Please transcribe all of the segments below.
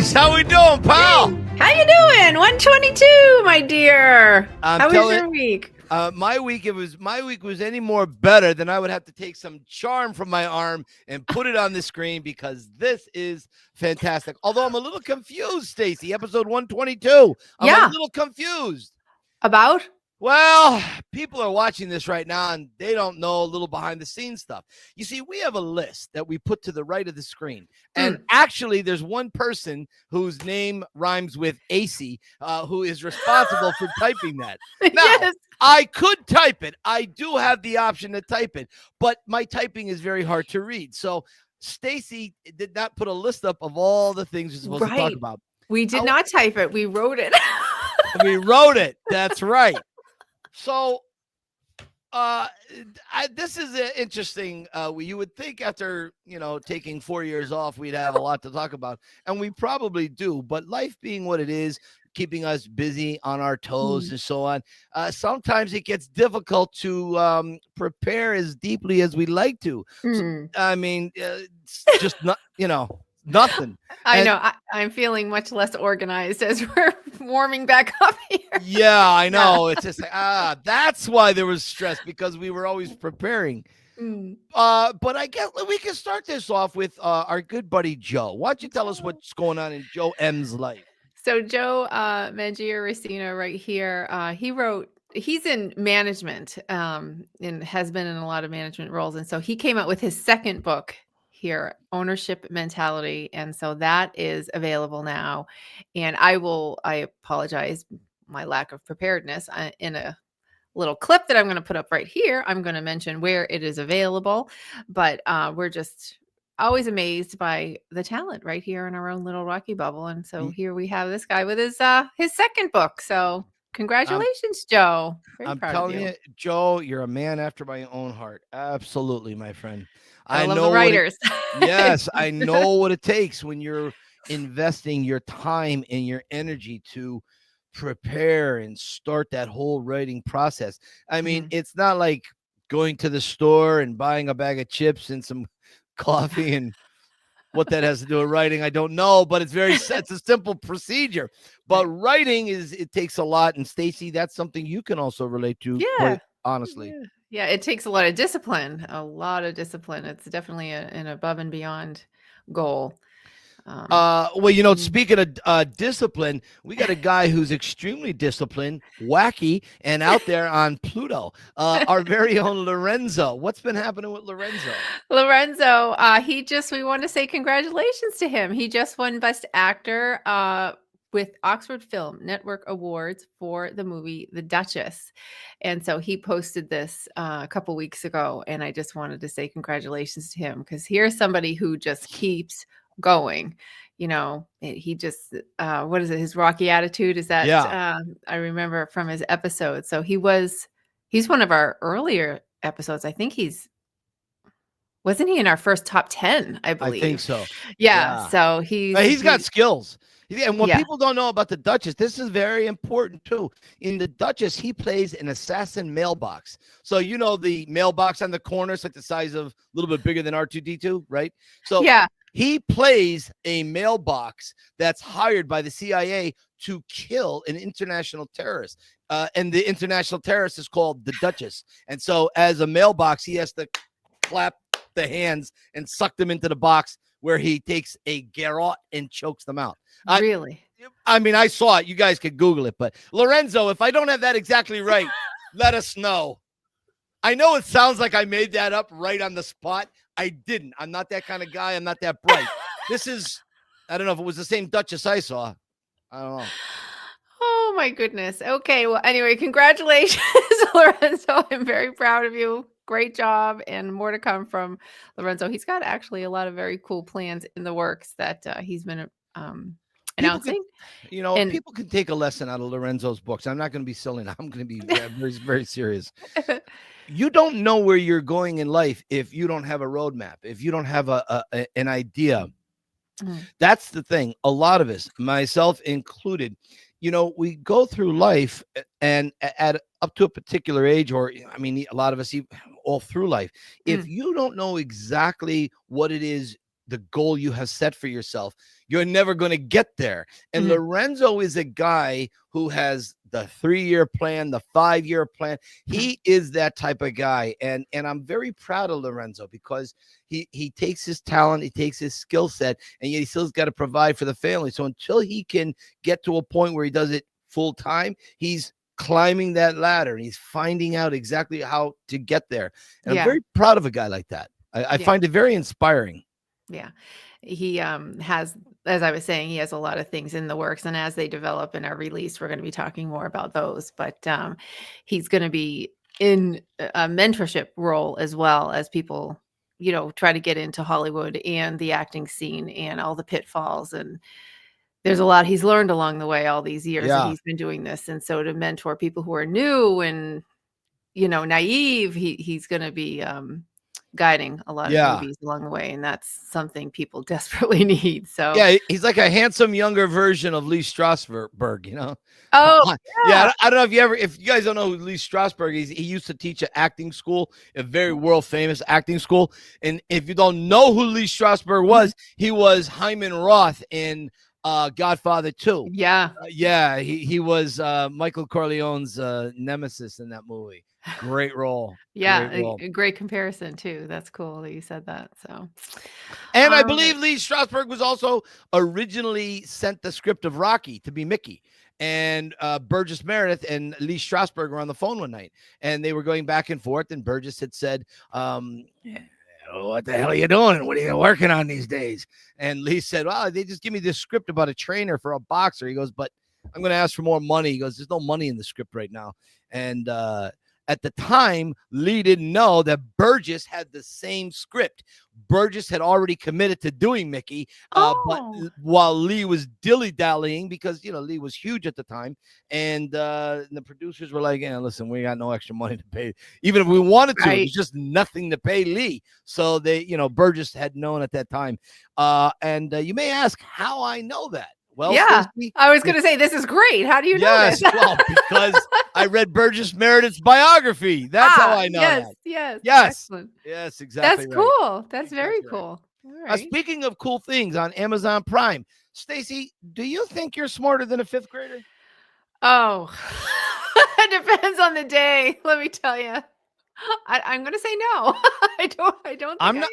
Denise, how we doing, pal? How you doing? 122, my dear. How was your week? My week was any more better than I would have to take some charm from my arm and put it on the screen, because this is fantastic. Although I'm a little confused, Stacy. Episode 122. I'm a little confused. About? Well, people are watching this right now and they don't know a little behind the scenes stuff. You see, we have a list that we put to the right of the screen. And actually, there's one person whose name rhymes with AC, who is responsible for typing that. Now, yes. I could type it. I do have the option to type it, but my typing is very hard to read. So Stacy did not put a list up of all the things we're supposed to talk about. We did not type it. We wrote it. We wrote it. That's right. So, this is interesting. You would think after, taking 4 years off, we'd have a lot to talk about, and we probably do. But life being what it is, keeping us busy on our toes and so on, sometimes it gets difficult to prepare as deeply as we'd like to. So, I mean, it's just not, nothing. I know. I'm feeling much less organized as we're warming back up here. Yeah, I know. It's just like, that's why there was stress, because we were always preparing. But I guess we can start this off with our good buddy Joe. Why don't you tell us what's going on in Joe M's life? So Joe Mangiaracino right here, he's in management and has been in a lot of management roles. And so he came out with his second book here, Ownership Mentality. And so that is available now. And I apologize, my lack of preparedness. In a little clip that I'm going to put up right here, I'm going to mention where it is available. But we're just always amazed by the talent right here in our own little Rocky bubble. And so here we have this guy with his second book. So congratulations, Joe. I'm telling you, Joe, you're a man after my own heart. Absolutely, my friend. I love the writers. Yes, I know what it takes when you're investing your time and your energy to prepare and start that whole writing process. I mean, it's not like going to the store and buying a bag of chips and some coffee, and what that has to do with writing, I don't know, but it's a simple procedure. But writing it takes a lot. And Stacy, that's something you can also relate to. Yeah. Honestly. Yeah, it takes a lot of discipline. It's definitely an above and beyond goal. Speaking of discipline, we got a guy who's extremely disciplined, wacky, and out there on Pluto. Our very own Lorenzo. What's been happening with Lorenzo? We want to say congratulations to him. He just won Best Actor with Oxford Film Network Awards for the movie The Duchess. And so he posted this a couple weeks ago, and I just wanted to say congratulations to him, because here's somebody who just keeps going. He just what is it, his Rocky attitude is that I remember from his episode. So he's one of our earlier episodes. I think wasn't he in our first top 10, I believe? I think so. Yeah. So he's got skills. And what people don't know about the Duchess, this is very important too. In the Duchess, he plays an assassin mailbox. So the mailbox on the corner is like the size of a little bit bigger than R2-D2, right? So he plays a mailbox that's hired by the CIA to kill an international terrorist. And the international terrorist is called the Duchess. And so as a mailbox, he has to clap the hands and suck them into the box, where he takes a garrote and chokes them out. Really? I mean, I saw it. You guys could Google it. But Lorenzo, if I don't have that exactly right, let us know. I know it sounds like I made that up right on the spot. I didn't. I'm not that kind of guy. I'm not that bright. I don't know if it was the same Duchess I saw. I don't know. Oh, my goodness. Okay. Well, anyway, congratulations, Lorenzo. I'm very proud of you. Great job, and more to come from Lorenzo. He's got actually a lot of very cool plans in the works that he's been announcing. People can take a lesson out of Lorenzo's books. I'm not going to be silly. I'm going to be very, very serious. You don't know where you're going in life if you don't have a roadmap, if you don't have an idea. That's the thing. A lot of us, myself included, we go through life and at up to a particular age, or I mean, a lot of us all through life, if you don't know exactly what it is the goal you have set for yourself, you're never going to get there. And Lorenzo is a guy who has the 3-year plan, the 5-year plan. He is that type of guy. And I'm very proud of Lorenzo because he takes his talent, he takes his skill set, and yet he still's got to provide for the family. So until he can get to a point where he does it full time, he's climbing that ladder and he's finding out exactly how to get there. And I'm very proud of a guy like that. I find it very inspiring. Yeah. He has, as I was saying, he has a lot of things in the works, and as they develop and are released, we're going to be talking more about those. But he's going to be in a mentorship role as well as people, try to get into Hollywood and the acting scene and all the pitfalls. And there's a lot he's learned along the way all these years that he's been doing this. And so to mentor people who are new and, naive, he's going to be guiding a lot of newbies along the way, and that's something people desperately need. So he's like a handsome younger version of Lee Strasberg, Oh, I don't know if you guys don't know who Lee Strasberg is. He used to teach at acting school, a very world famous acting school. And if you don't know who Lee Strasberg was, he was Hyman Roth in Godfather 2. He was Michael Corleone's nemesis in that movie. Great role. A great comparison too. That's cool that you said that. So, and I believe Lee Strasberg was also originally sent the script of Rocky to be Mickey. And Burgess Meredith and Lee Strasberg were on the phone one night, and they were going back and forth. And Burgess had said, "What the hell are you doing? What are you working on these days?" And Lee said, "Well, they just give me this script about a trainer for a boxer." He goes, "But I'm going to ask for more money." He goes, "There's no money in the script right now." And at the time, Lee didn't know that Burgess had the same script. Burgess had already committed to doing Mickey, but while Lee was dilly-dallying, because, Lee was huge at the time, and the producers were like, listen, we got no extra money to pay. Even if we wanted to, there's just nothing to pay Lee. So they, Burgess had known at that time. And you may ask how I know that. Well, Stacey, I was going to say, this is great. How do you know this? Well, because I read Burgess Meredith's biography. That's how I know that. Yes. Excellent. Yes, exactly. That's cool. That's very cool. All right. Speaking of cool things on Amazon Prime, Stacey, do you think you're smarter than a 5th grader? Oh, it depends on the day. Let me tell you. I'm going to say no. I don't. I'm not.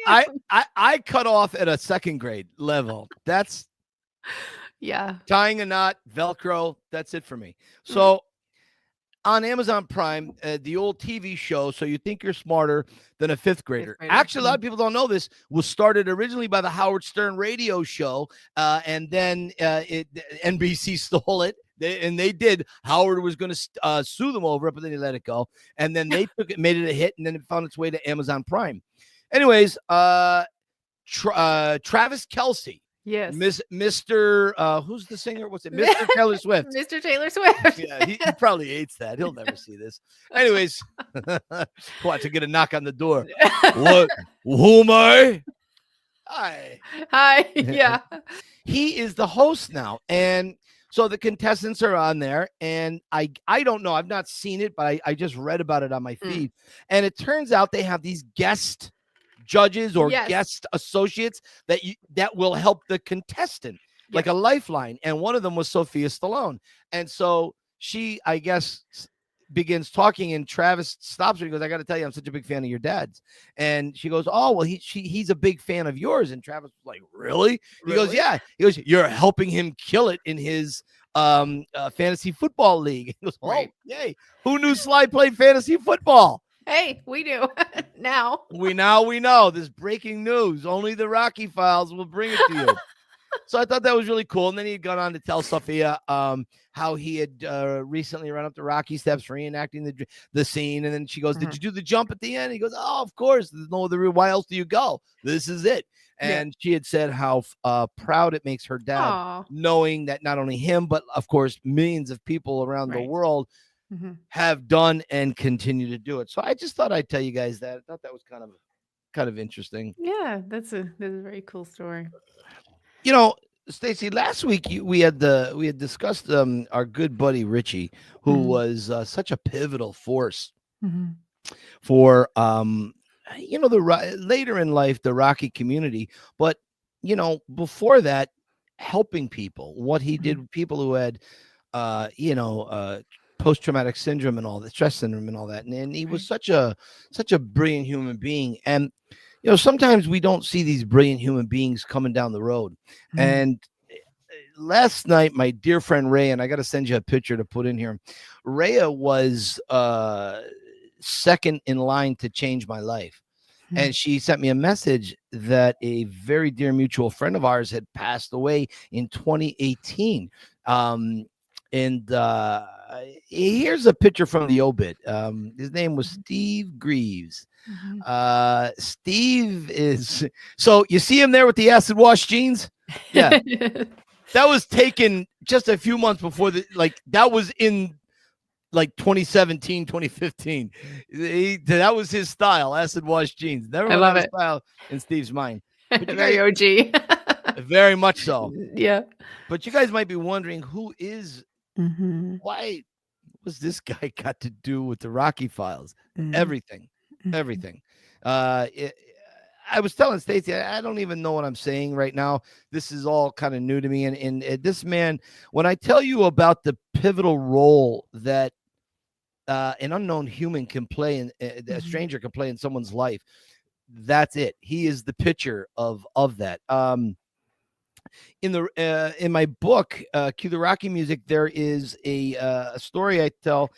I cut off at a 2nd grade level. That's. Tying a knot, Velcro, that's it for me. So on Amazon Prime, the old TV show, So You Think You're Smarter Than a 5th Grader. Actually, a lot of people don't know this, was started originally by the Howard Stern radio show, and then NBC stole it. They did. Howard was going to sue them over it, but then he let it go. And then they took it, made it a hit, and then it found its way to Amazon Prime. Anyways, Travis Kelce. Yes. Mr. Who's the singer? What's it? Mr. Taylor Swift. Mr. Taylor Swift. He probably hates that. He'll never see this. Anyways, watch to get a knock on the door. What? Who am I? Hi. Yeah. He is the host now. And so the contestants are on there. And I don't know. I've not seen it, but I just read about it on my feed. And it turns out they have these guest judges or guest associates that will help the contestant, like a lifeline. And one of them was Sophia Stallone. And so she, I guess, begins talking, and Travis stops her. He goes, "I got to tell you, I'm such a big fan of your dad's." And she goes, "Oh, well, he's a big fan of yours." And Travis was like, "Really?" He goes, "Yeah." He goes, "You're helping him kill it in his fantasy football league." He goes, "Oh, yay. Who knew Sly played fantasy football?" Hey, we do now. We know this breaking news. Only the Rocky Files will bring it to you. So I thought that was really cool. And then he got on to tell Sophia how he had recently run up the Rocky steps, reenacting the scene. And then she goes, "Did you do the jump at the end?" He goes, "Oh, of course. There's no other. Why else do you go? This is it." And she had said how proud it makes her dad, knowing that not only him, but of course, millions of people around the world have done and continue to do it. So I just thought I'd tell you guys that. I thought that was kind of interesting. Yeah, that's a very cool story. Stacey, last week we had discussed our good buddy Richie, who was such a pivotal force for later in life, the Rocky community. But before that, helping people, what he did with people who had, post-traumatic syndrome and all the stress syndrome and all that. And he was such a brilliant human being. And, sometimes we don't see these brilliant human beings coming down the road. And last night, my dear friend Ray, and I got to send you a picture to put in here. Rhea was second in line to change my life. And she sent me a message that a very dear mutual friend of ours had passed away in 2018. Here's a picture from the obit. His name was Steve Greaves. Steve is, so you see him there with the acid wash jeans? Yeah. That was taken just a few months before that was in 2017, 2015. That was his style, acid wash jeans. Never I love it. Style in Steve's mind. Very OG. Very much so. Yeah. But you guys might be wondering, who is, why was this guy got to do with the Rocky files? Everything. I was telling Stacey, I don't even know what I'm saying right now. This is all kind of new to me. And this man, when I tell you about the pivotal role that an unknown human can play in, a stranger can play in someone's life, that's it. He is the picture of that. In my book, Cue the Rocky Music, there is a story I tell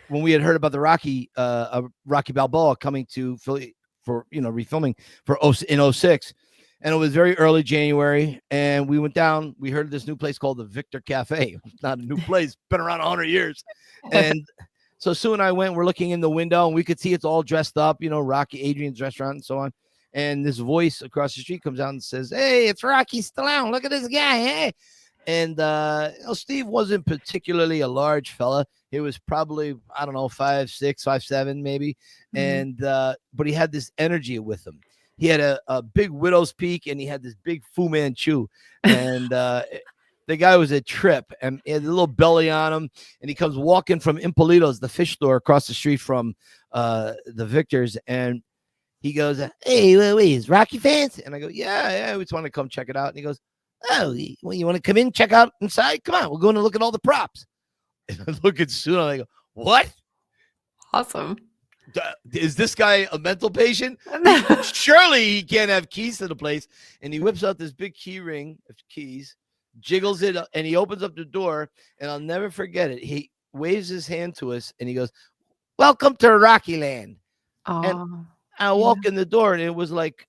when we had heard about the Rocky Balboa coming to Philly for refilming in 06, and it was very early January, and we went down. We heard of this new place called the Victor Cafe. It's not a new place, been around 100 years. And so Sue and I went. We're looking in the window, and we could see it's all dressed up, Rocky Adrian's restaurant and so on. And this voice across the street comes out and says, "Hey, it's Rocky Stallone. Look at this guy, hey." And Steve wasn't particularly a large fella. He was probably, I don't know, 5'6", 5'7", maybe. And but he had this energy with him. He had a big widow's peak, and he had this big Fu Manchu. And the guy was a trip, and he had a little belly on him. And he comes walking from Impolito's, the fish store across the street from the Victor's, and he goes, "Hey, wait, is Rocky fans?" And I go, yeah, we just want to come check it out. And he goes, "Oh, well, you want to come in, check out inside? Come on, we're going to look at all the props." And I look at Sue, and I go, "What? Awesome. Is this guy a mental patient? Surely he can't have keys to the place." And he whips out this big key ring of keys, jiggles it, and he opens up the door, and I'll never forget it. He waves his hand to us, and he goes, "Welcome to Rocky Land." And I walk in the door, and it was like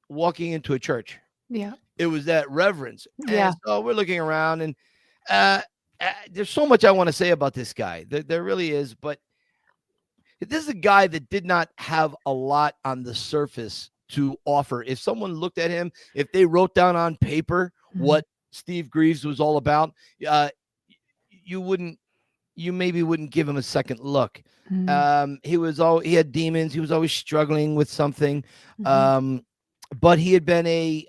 walking into a church. Yeah. It was that reverence. Yeah. And so we're looking around, and there's so much I want to say about this guy. There really is. But this is a guy that did not have a lot on the surface to offer. If someone looked at him, if they wrote down on paper what Steve Greaves was all about, you maybe wouldn't give him a second look. He had demons. He was always struggling with something. But he had been a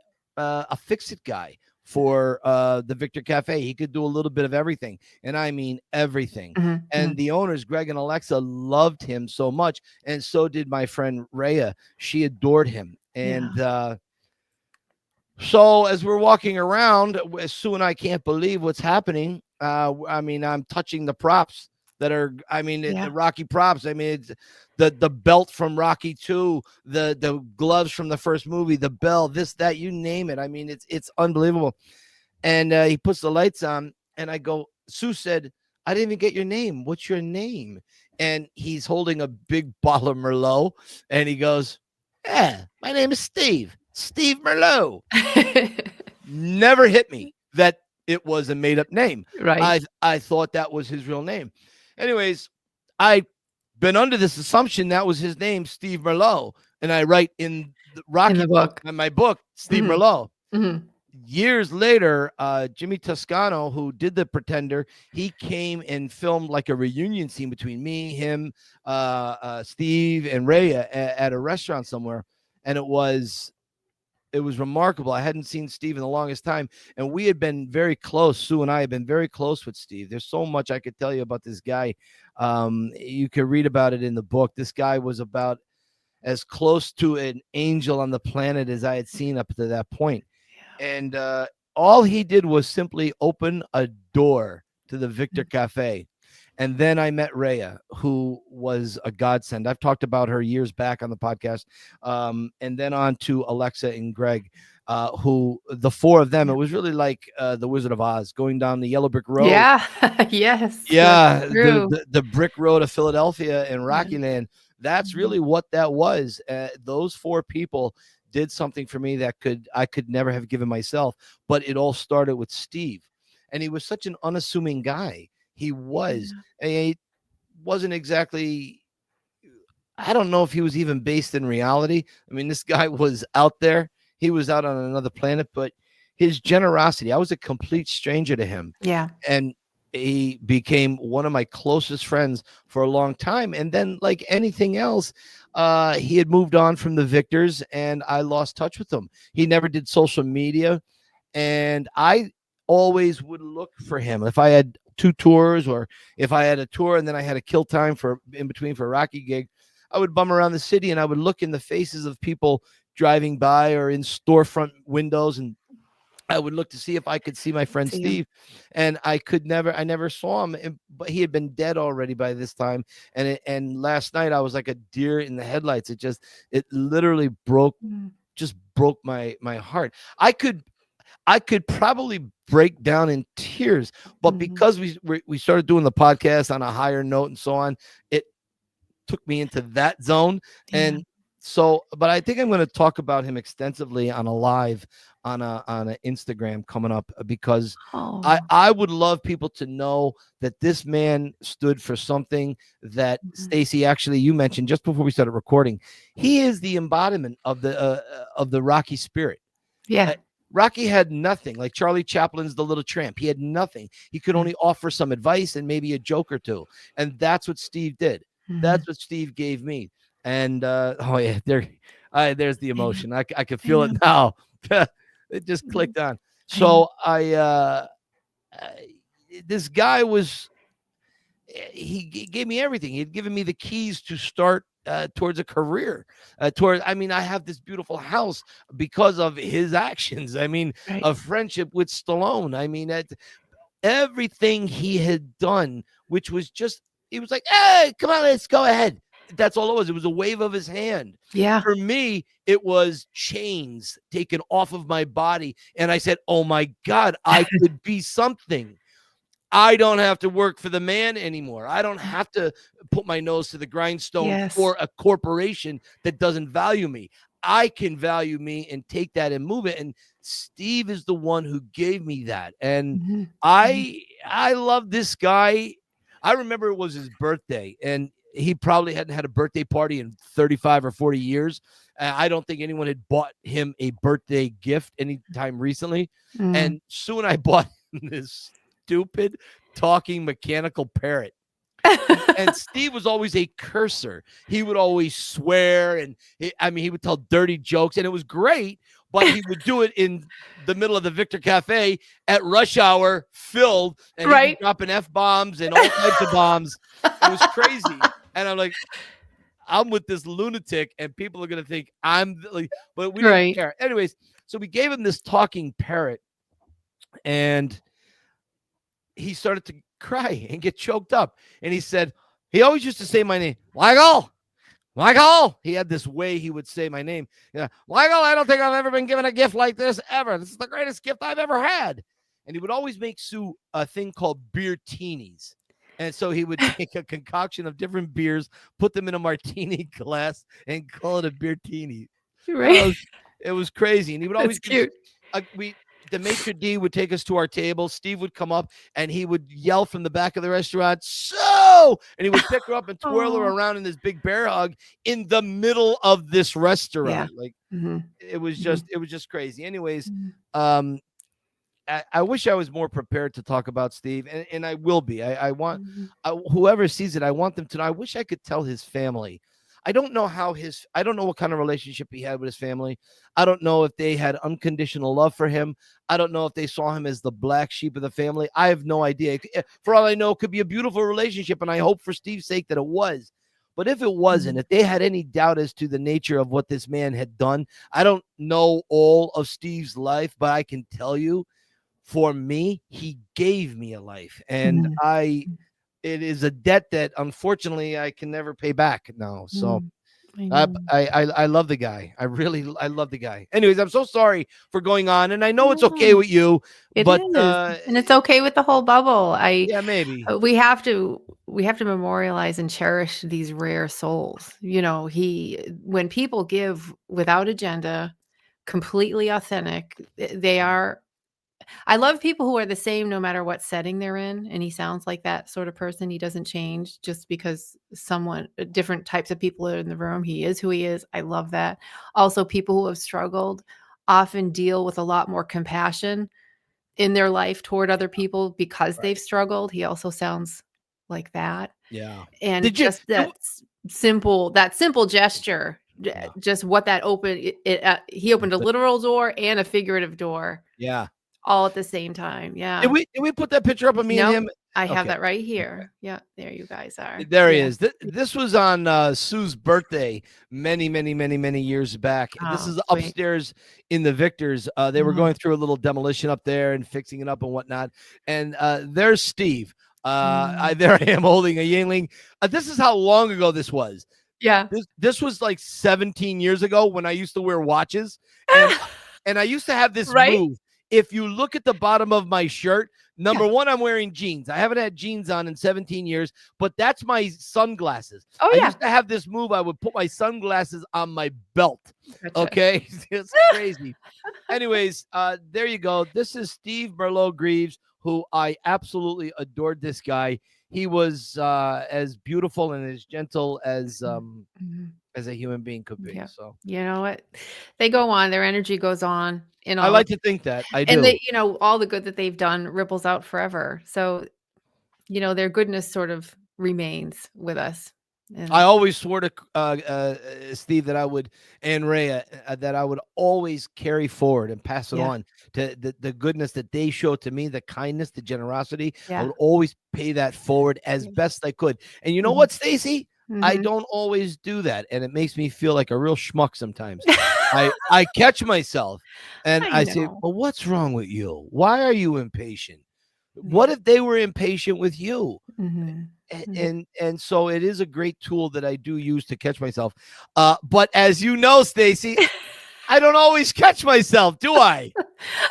fix-it guy for the Victor Cafe. He could do a little bit of everything, and I mean everything. And the owners, Greg and Alexa, loved him so much, and so did my friend Rhea. She adored him. And so as we're walking around, Sue and I can't believe what's happening. I mean, I'm touching the props that are, the Rocky props. I mean, it's the belt from Rocky 2, the gloves from the first movie, the bell, this, that, you name it. I mean, it's unbelievable. And he puts the lights on, and I go, Sue said, "I didn't even get your name. What's your name?" And he's holding a big bottle of Merlot, and he goes, "Yeah, my name is Steve Merlot." Never hit me that it was a made-up name. Right. I thought that was his real name. Anyways, I've been under this assumption that was his name, Steve Merlot, and I write in the Rocky book, in my book, Steve Merlot. Years later, Jimmy Toscano, who did The Pretender, he came and filmed like a reunion scene between me, him, Steve, and Rhea at a restaurant somewhere, and it was remarkable. I hadn't seen Steve in the longest time, and we had been very close. Sue and I had been very close with Steve. There's so much I could tell you about this guy. You could read about it in the book. This guy was about as close to an angel on the planet as I had seen up to that point. And all he did was simply open a door to the Victor Cafe. And then I met Rhea, who was a godsend. I've talked about her years back on the podcast. And then on to Alexa and Greg, who the four of them, it was really like the Wizard of Oz going down the yellow brick road. Yeah. Yes. Yeah. The brick road of Philadelphia and Rocky Land. That's Mm-hmm. really what that was. Those four people did something for me that I could never have given myself. But it all started with Steve. And he was such an unassuming guy. He was. And he wasn't exactly, I don't know if he was even based in reality. I mean, this guy was out there. He was out on another planet, but his generosity, I was a complete stranger to him. Yeah. And he became one of my closest friends for a long time. And then, like anything else, he had moved on from the Victors, and I lost touch with him. He never did social media, and I always would look for him if I had 2 tours, or if I had a tour and then I had a kill time for in between for a Rocky gig. I would bum around the city and I would look in the faces of people driving by or in storefront windows, and I would look to see if I could see my friend Steve, and I never saw him, but he had been dead already by this time. And last night I was like a deer in the headlights. It literally broke my heart. I could probably break down in tears, but because we started doing the podcast on a higher note and so on, it took me into that zone. And so, but I think I'm going to talk about him extensively on a live on an Instagram coming up, because I would love people to know that this man stood for something that Stacy, actually, you mentioned just before we started recording. He is the embodiment of the Rocky spirit. Yeah. Rocky had nothing. Like Charlie Chaplin's The Little Tramp. He had nothing. He could only offer some advice and maybe a joke or two. And that's what Steve did. That's what Steve gave me. And there's the emotion. I could feel it now. It just clicked on. So this guy he gave me everything. He'd given me the keys to start towards a career. I have this beautiful house because of his actions. I mean, a friendship with Stallone. I mean, everything he had done, which was just, he was like, hey, come on, let's go ahead. That's all it was. It was a wave of his hand. Yeah. For me, it was chains taken off of my body. And I said, oh my God, I could be something. I don't have to work for the man anymore. I don't have to put my nose to the grindstone for a corporation that doesn't value me. I can value me and take that and move it. And Steve is the one who gave me that. And I love this guy. I remember it was his birthday, and he probably hadn't had a birthday party in 35 or 40 years. I don't think anyone had bought him a birthday gift anytime recently. And soon I bought him this stupid talking mechanical parrot. And Steve was always a cursor. He would always swear, and he would tell dirty jokes, and it was great, but he would do it in the middle of the Victor Cafe at rush hour, filled, and he'd be dropping F-bombs and all types of bombs. It was crazy. And I'm like, I'm with this lunatic, and people are going to think I'm like, but we didn't care. Anyways, so we gave him this talking parrot, and he started to cry and get choked up. And he said, he always used to say my name, Michael. He had this way he would say my name. Yeah, Michael, I don't think I've ever been given a gift like this ever. This is the greatest gift I've ever had. And he would always make Sue a thing called beer teenies. And so he would take a concoction of different beers, put them in a martini glass, and call it a beer teeny. It was crazy. And he would always cute. The maitre d' would take us to our table. Steve would come up and he would yell from the back of the restaurant, so, and he would pick her up and twirl her around in this big bear hug in the middle of this restaurant. Like it was just crazy. Anyways, I wish I was more prepared to talk about Steve, and I will be. I want whoever sees it, I want them to know. I wish I could tell his family. I don't know what kind of relationship he had with his family. I don't know if they had unconditional love for him. I don't know if they saw him as the black sheep of the family. I have no idea. For all I know, it could be a beautiful relationship, and I hope for Steve's sake that it was. But if it wasn't, if they had any doubt as to the nature of what this man had done, I don't know all of Steve's life, but I can tell you, for me, he gave me a life, and it is a debt that unfortunately I can never pay back now. So I love the guy. I love the guy. Anyways, I'm so sorry for going on, and I know it's okay with you, but and it's okay with the whole bubble. Yeah, maybe we have to memorialize and cherish these rare souls. You know, when people give without agenda, completely authentic, they are. I love people who are the same no matter what setting they're in, and he sounds like that sort of person. He doesn't change just because different types of people are in the room. He is who he is. I love that. Also, people who have struggled often deal with a lot more compassion in their life toward other people because they've struggled. He also sounds like that. Yeah. And just that simple gesture, just what that opened, he opened a literal door and a figurative door. Yeah. All at the same time. Yeah. Did we put that picture up of me and him? I have that right here. Okay. Yeah, there you guys are. There he is. This was on Sue's birthday many years back. This is upstairs in the Victors. They were going through a little demolition up there and fixing it up and whatnot. And there's Steve. There I am holding a Yingling. This is how long ago this was. Yeah. This was like 17 years ago when I used to wear watches. And I used to have this move. If you look at the bottom of my shirt, number one, I'm wearing jeans. I haven't had jeans on in 17 years, but that's my sunglasses. I used to have this move. I would put my sunglasses on my belt. Gotcha. Okay. It's crazy. Anyways, there you go. This is Steve Merlot Greaves, who I absolutely adored. This guy. He was as beautiful and as gentle as a human being could be. So you know what? They go on, their energy goes on. I like to think that I do. And they, all the good that they've done ripples out forever. So, their goodness sort of remains with us. And I always swore to Steve that I would, and Ray, that I would always carry forward and pass it on to the goodness that they showed to me, the kindness, the generosity. I would always pay that forward as best I could. And you know what, Stacy? I don't always do that, and it makes me feel like a real schmuck sometimes. I catch myself, and I say, "Well, what's wrong with you? Why are you impatient? What if they were impatient with you?" And so it is a great tool that I do use to catch myself. But as you know, Stacy, I don't always catch myself, do I?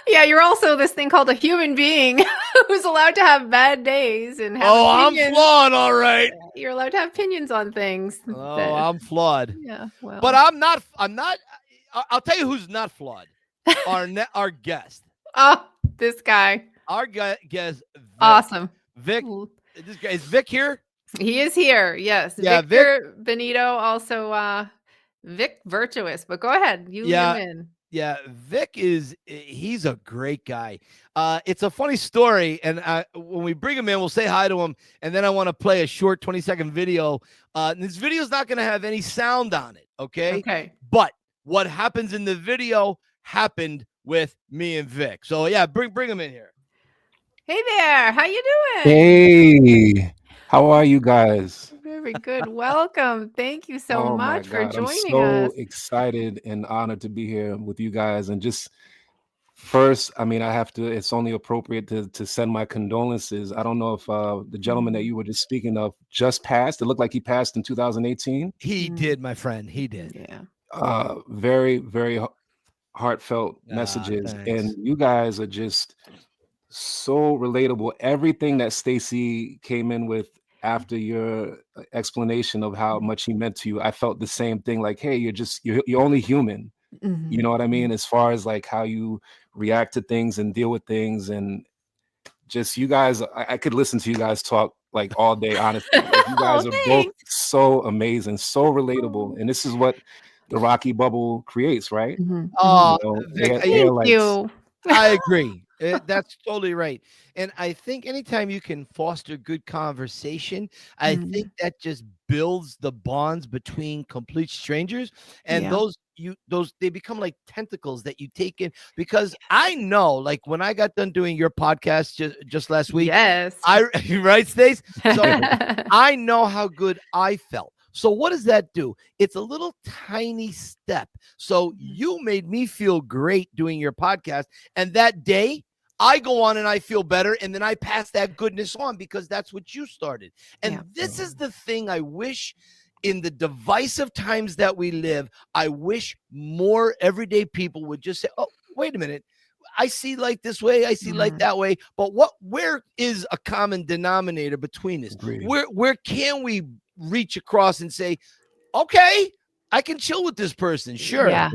Yeah, you're also this thing called a human being who's allowed to have bad days and have opinions. I'm flawed, all right. You're allowed to have opinions on things. I'm flawed. Yeah, well. But I'm not. I'll tell you who's not flawed. Our guest. Oh, this guy. Our guest. Vic. Awesome. Vic. This guy, is Vic here? He is here. Yes. Yeah, Victor Benito, also VicVirtuous. But go ahead. You lead him in. Yeah, Vic he's a great guy. It's a funny story, and when we bring him in, we'll say hi to him, and then I want to play a short 20-second video. This video is not going to have any sound on it, okay? Okay. But what happens in the video happened with me and Vic. So yeah, bring him in here. Hey there, how you doing? Hey, how are you guys? Very good. Welcome. Thank you so much for joining us. I'm so excited and honored to be here with you guys. And just first, I mean, it's only appropriate to send my condolences. I don't know if the gentleman that you were just speaking of just passed. It looked like he passed in 2018. He did, my friend. He did. Yeah. Very, very heartfelt messages. Thanks. And you guys are just so relatable. Everything that Stacy came in with after your explanation of how much he meant to you, I felt the same thing. Like, hey, you're only human. You know what I mean? As far as like how you react to things and deal with things, and just you guys, I could listen to you guys talk like all day, honestly. Like, you guys are both so amazing, so relatable. And this is what the Rocky bubble creates, right? Thank you. I agree. That's totally right. And I think anytime you can foster good conversation, I think that just builds the bonds between complete strangers. And they become like tentacles that you take in, because I know, like when I got done doing your podcast just last week, yes, right, Stace? So I know how good I felt So what does that do? It's a little tiny step. So you made me feel great doing your podcast. And that day, I go on and I feel better. And then I pass that goodness on because that's what you started. And this is the thing I wish in the divisive times that we live, I wish more everyday people would just say, oh, wait a minute. I see light this way. I see light that way. But where is a common denominator between this? Where can we reach across and say, okay, I can chill with this person? Sure. Yeah.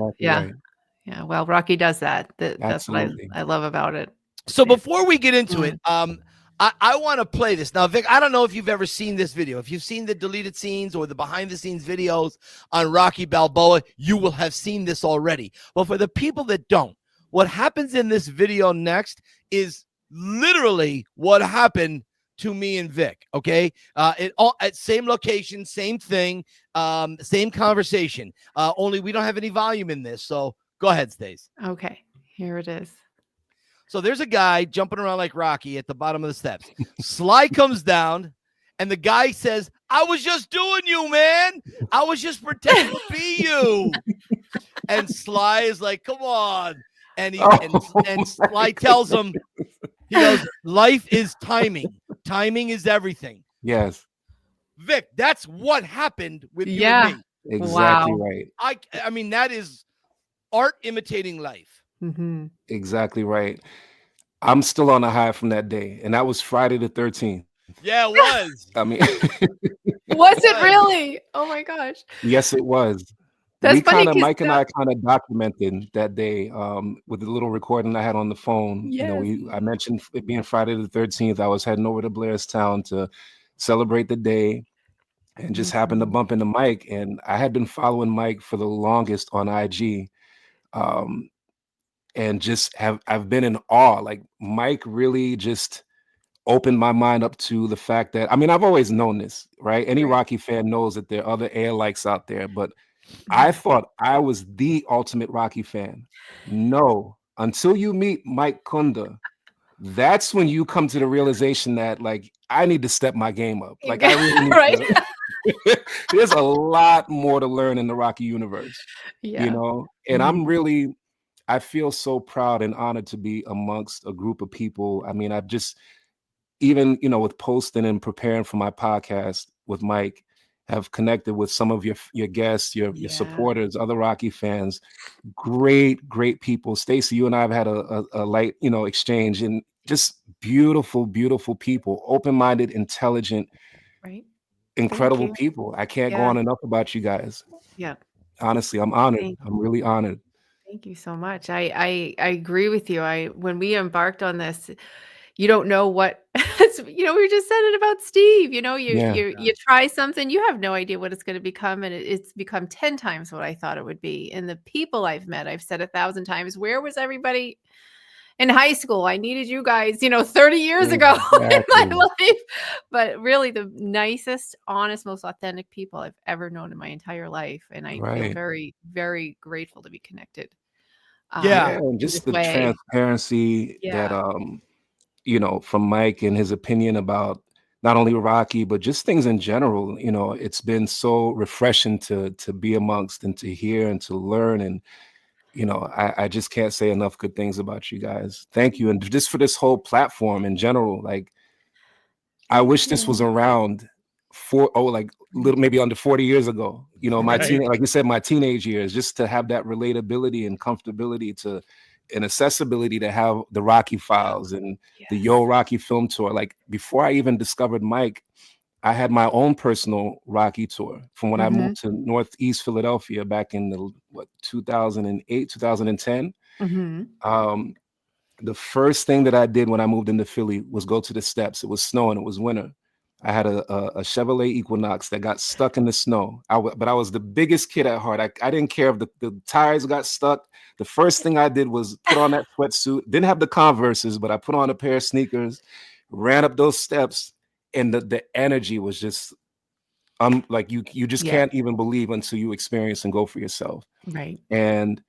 Well, Rocky does that. That's what I love about it. So before we get into it, I want to play this. Now, Vic, I don't know if you've ever seen this video. If you've seen the deleted scenes or the behind the scenes videos on Rocky Balboa, you will have seen this already. But for the people that don't, what happens in this video next is literally what happened to me and Vic. Okay. At same location, same thing, same conversation. Only we don't have any volume in this. So go ahead, Stace. Okay. Here it is. So there's a guy jumping around like Rocky at the bottom of the steps. Sly comes down, and the guy says, I was just doing you, man. I was just pretending to be you. And Sly is like, come on. And Sly tells him, he goes, life is timing. Timing is everything. Yes. Vic, that's what happened with you and me. Exactly right. I mean, that is art imitating life. Mm-hmm. Exactly right. I'm still on a high from that day, and that was Friday the 13th. Yeah, it was. I mean, was it really? Oh my gosh. Yes, it was. That's funny. Mike and I kind of documented that day with the little recording I had on the phone. Yes. I mentioned it being Friday the 13th. I was heading over to Blairstown to celebrate the day, and just happened to bump into Mike. And I had been following Mike for the longest on IG. And just I've been in awe. Like Mike really just opened my mind up to the fact that, I mean, I've always known this, right? Any Rocky fan knows that there are other air-likes out there, but I thought I was the ultimate Rocky fan. No, until you meet Mike Kunda, that's when you come to the realization that, like, I need to step my game up. Like, I really need to. There's a lot more to learn in the Rocky universe, you know? And I feel so proud and honored to be amongst a group of people. I mean, I've just, even, with posting and preparing for my podcast with Mike, have connected with some of your guests, your supporters, other Rocky fans, great people. Stacey, you and I have had a light, exchange, and just beautiful, beautiful people, open-minded, intelligent, incredible people. I can't go on enough about you guys. Yeah. Honestly, I'm honored. I'm really honored. Thank you so much. I agree with you. When we embarked on this, you don't know what, we just said it about Steve, you try something, you have no idea what it's going to become. And it's become 10 times what I thought it would be. And the people I've met, I've said 1,000 times, where was everybody in high school? I needed you guys, 30 years ago in my life. But really the nicest, honest, most authentic people I've ever known in my entire life. And I feel very, very grateful to be connected. And just the transparency that, from Mike and his opinion about not only Rocky, but just things in general. It's been so refreshing to be amongst and to hear and to learn. And, I just can't say enough good things about you guys. Thank you. And just for this whole platform in general, like, I wish this was around maybe under 40 years ago, my like you said, my teenage years, just to have that relatability and comfortability and accessibility to have the Rocky Files and the Yo Rocky film tour. Like, before I even discovered Mike, I had my own personal Rocky tour from when I moved to Northeast Philadelphia back in 2008, 2010. The first thing that I did when I moved into Philly was go to the steps. It was snowing. It was winter. I had a Chevrolet Equinox that got stuck in the snow. But I was the biggest kid at heart. I didn't care if the tires got stuck. The first thing I did was put on that sweatsuit. Didn't have the Converses, but I put on a pair of sneakers, ran up those steps, and the energy was just like you just can't even believe until you experience and go for yourself. Right. And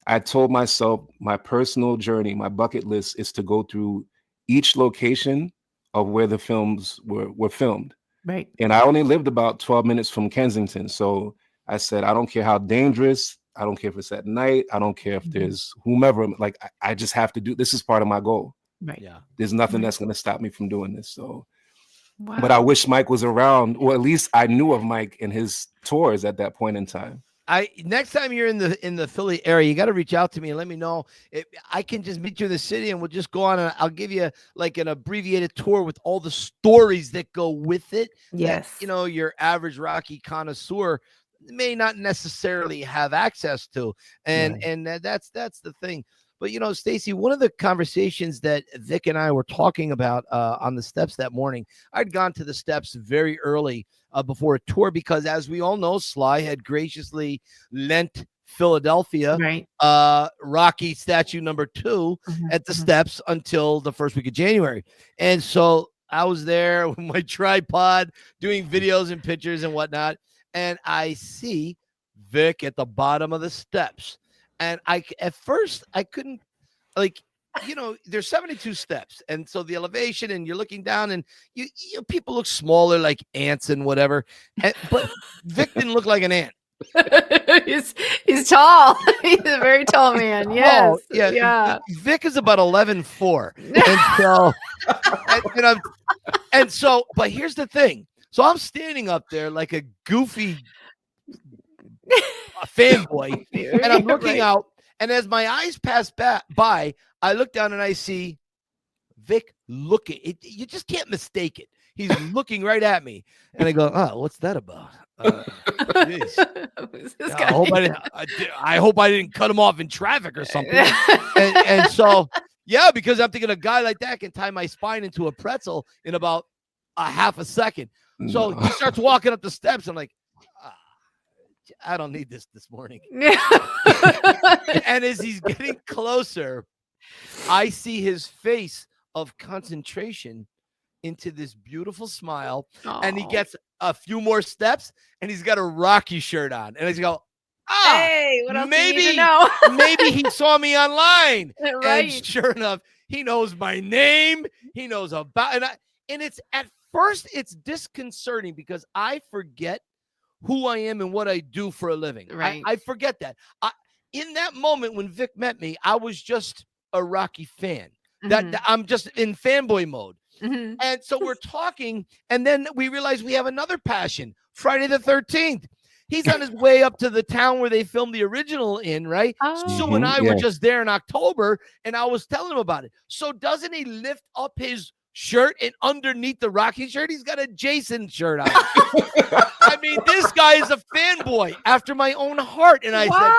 I told myself my personal journey, my bucket list is to go through each location of where the films were filmed. Right. And I only lived about 12 minutes from Kensington. So I said, I don't care how dangerous, I don't care if it's at night, I don't care if there's whomever, like I just have to do, this is part of my goal. Right. Yeah. There's nothing that's going to stop me from doing this. So, Wow. but I wish Mike was around, or at least I knew of Mike and his tours at that point in time. Next time you're in the Philly area, you got to reach out to me and let me know. I can just meet you in the city and we'll just go on and I'll give you like an abbreviated tour with all the stories that go with it. Yes. That, your average Rocky connoisseur may not necessarily have access to. And that's the thing. But Stacey, one of the conversations that Vic and I were talking about on the steps that morning, I'd gone to the steps very early before a tour because, as we all know, Sly had graciously lent Philadelphia Rocky statue number 2 at the steps until the first week of January. And so I was there with my tripod doing videos and pictures and whatnot. And I see Vic at the bottom of the steps. And at first I couldn't, there's 72 steps. And so the elevation and you're looking down and you people look smaller, like ants and whatever. But Vic didn't look like an ant. he's tall. He's a very tall man. Yes. Oh, yeah. Vic is about 11'4". And so, but here's the thing. So I'm standing up there like a goofy fanboy, and I'm looking out, and as my eyes pass by, I look down and I see Vic looking. You just can't mistake it. He's looking right at me, and I go, "Oh, what's that about?" I hope I didn't cut him off in traffic or something. and so, because I'm thinking a guy like that can tie my spine into a pretzel in about a half a second. So he starts walking up the steps. I'm like, I don't need this morning. And as he's getting closer, I see his face of concentration into this beautiful smile. Aww. And he gets a few more steps and he's got a Rocky shirt on. And I just go, hey, what else do you need to know? Maybe he saw me online. Right. And sure enough, he knows my name. He knows about, and it's at first it's disconcerting because I forget who I am and what I do for a living. Right. I forget that. In that moment when Vic met me, I was just a Rocky fan. That I'm just in fanboy mode. And so we're talking, and then we realize we have another passion. Friday the 13th. He's on his way up to the town where they filmed the original in, right? Sue and I were just there in October, and I was telling him about it. So doesn't he lift up his shirt, and underneath the Rocky shirt, he's got a Jason shirt on? I mean, this guy is a fanboy after my own heart. And I said,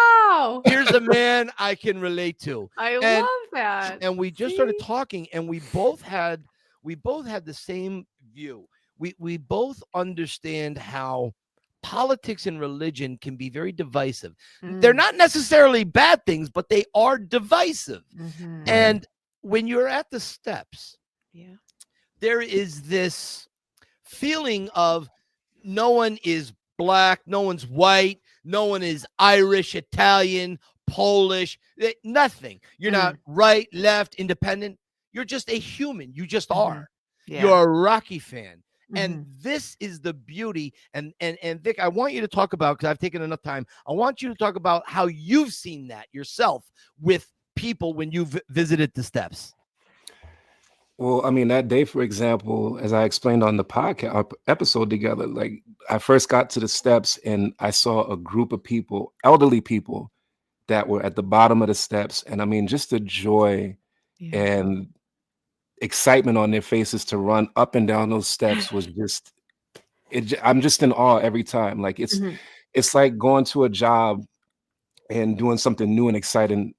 here's a man I can relate to. I love that. And we just started talking, and we both had the same view. We both understand how politics and religion can be very divisive. They're not necessarily bad things, but they are divisive. And when you're at the steps, there is this feeling of no one is black, no one's white, no one is Irish, Italian, Polish, nothing. You're not right, left, independent. You're just a human. You just are. You're a Rocky fan. And this is the beauty. And Vic, I want you to talk about, because I've taken enough time, I want you to talk about how you've seen that yourself with people when you've visited the steps. Well, I mean, that day, for example, as I explained on the podcast episode together, like I first got to the steps and I saw a group of people, elderly people, that were at the bottom of the steps. And I mean, just the joy and excitement on their faces to run up and down those steps was just, I'm just in awe every time. Like it's like going to a job and doing something new and exciting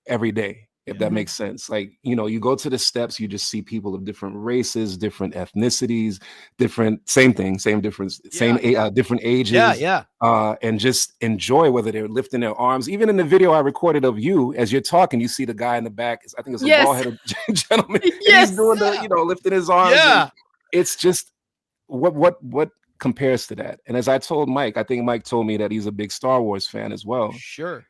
every day. If that makes sense. Like, you go to the steps, you just see people of different races, different ethnicities, same thing, same difference, different ages. And just enjoy whether they're lifting their arms. Even in the video I recorded of you, as you're talking, you see the guy in the back. I think it's a bald-headed gentleman. He's doing lifting his arms. It's just what compares to that. And as I told Mike, I think Mike told me that he's a big Star Wars fan as well. Sure.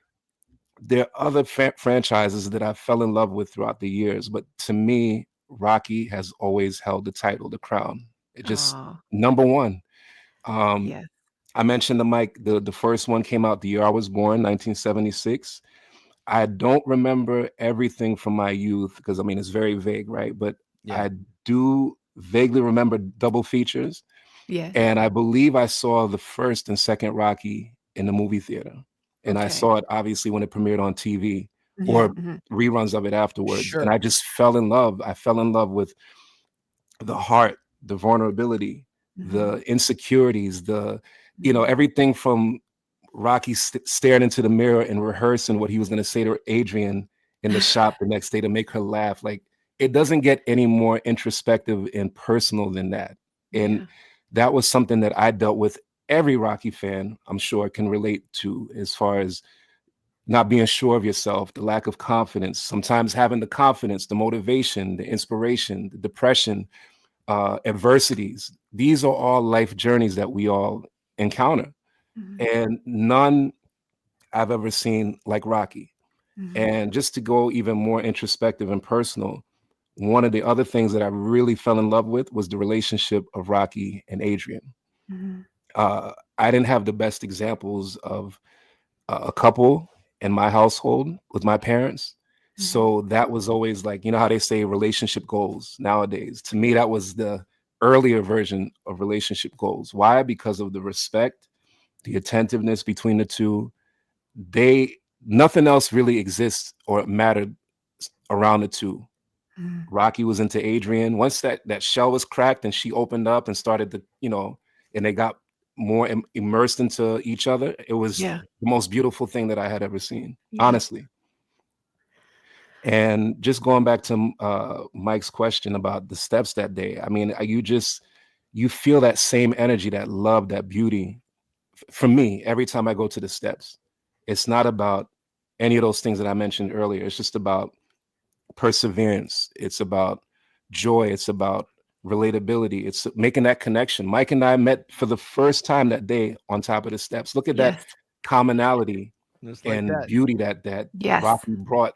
There are other franchises that I fell in love with throughout the years, but to me, Rocky has always held the title, the crown. Just Oh, number one. Um, yes. I mentioned the first one came out the year I was born, 1976. I don't remember everything from my youth because I mean it's very vague, right? But Yeah. I do vaguely remember double features. Yes. And I believe I saw the first and second Rocky in the movie theater. And I Okay. saw it obviously when it premiered on TV or Mm-hmm. reruns of it afterwards. And Sure. I just fell in love. I fell in love with the heart, the vulnerability, Mm-hmm. the insecurities, Mm-hmm. everything from Rocky staring into the mirror and rehearsing what he was going to say to Adrian in the shop the next day to make her laugh. Like it doesn't get any more introspective and personal than that. And Yeah. that was something that I dealt with. Every Rocky fan, I'm sure, can relate to as far as not being sure of yourself, the lack of confidence, sometimes having the confidence, the motivation, the inspiration, the depression, adversities. These are all life journeys that we all encounter. Mm-hmm. And none I've ever seen like Rocky. Mm-hmm. And just to go even more introspective and personal, one of the other things that I really fell in love with was the relationship of Rocky and Adrian. Mm-hmm. I didn't have the best examples of a couple in my household with my parents. Mm-hmm. So that was always like, you know how they say relationship goals nowadays. To me, that was the earlier version of relationship goals. Why? Because of the respect, the attentiveness between the two. Nothing else really exists or mattered around the two. Mm-hmm. Rocky was into Adrian. Once that shell was cracked and she opened up and started and they got more immersed into each other, it was Yeah. the most beautiful thing that I had ever seen, Yeah. honestly. And just going back to Mike's question about the steps that day, I mean, you feel that same energy, that love, that beauty. For me, every time I go to the steps, it's not about any of those things that I mentioned earlier. It's just about perseverance. It's about joy. It's about relatability. It's making that connection. Mike and I met for the first time that day on top of the steps. Look at that Yes. commonality Just like and that. beauty that Yes. Rocky brought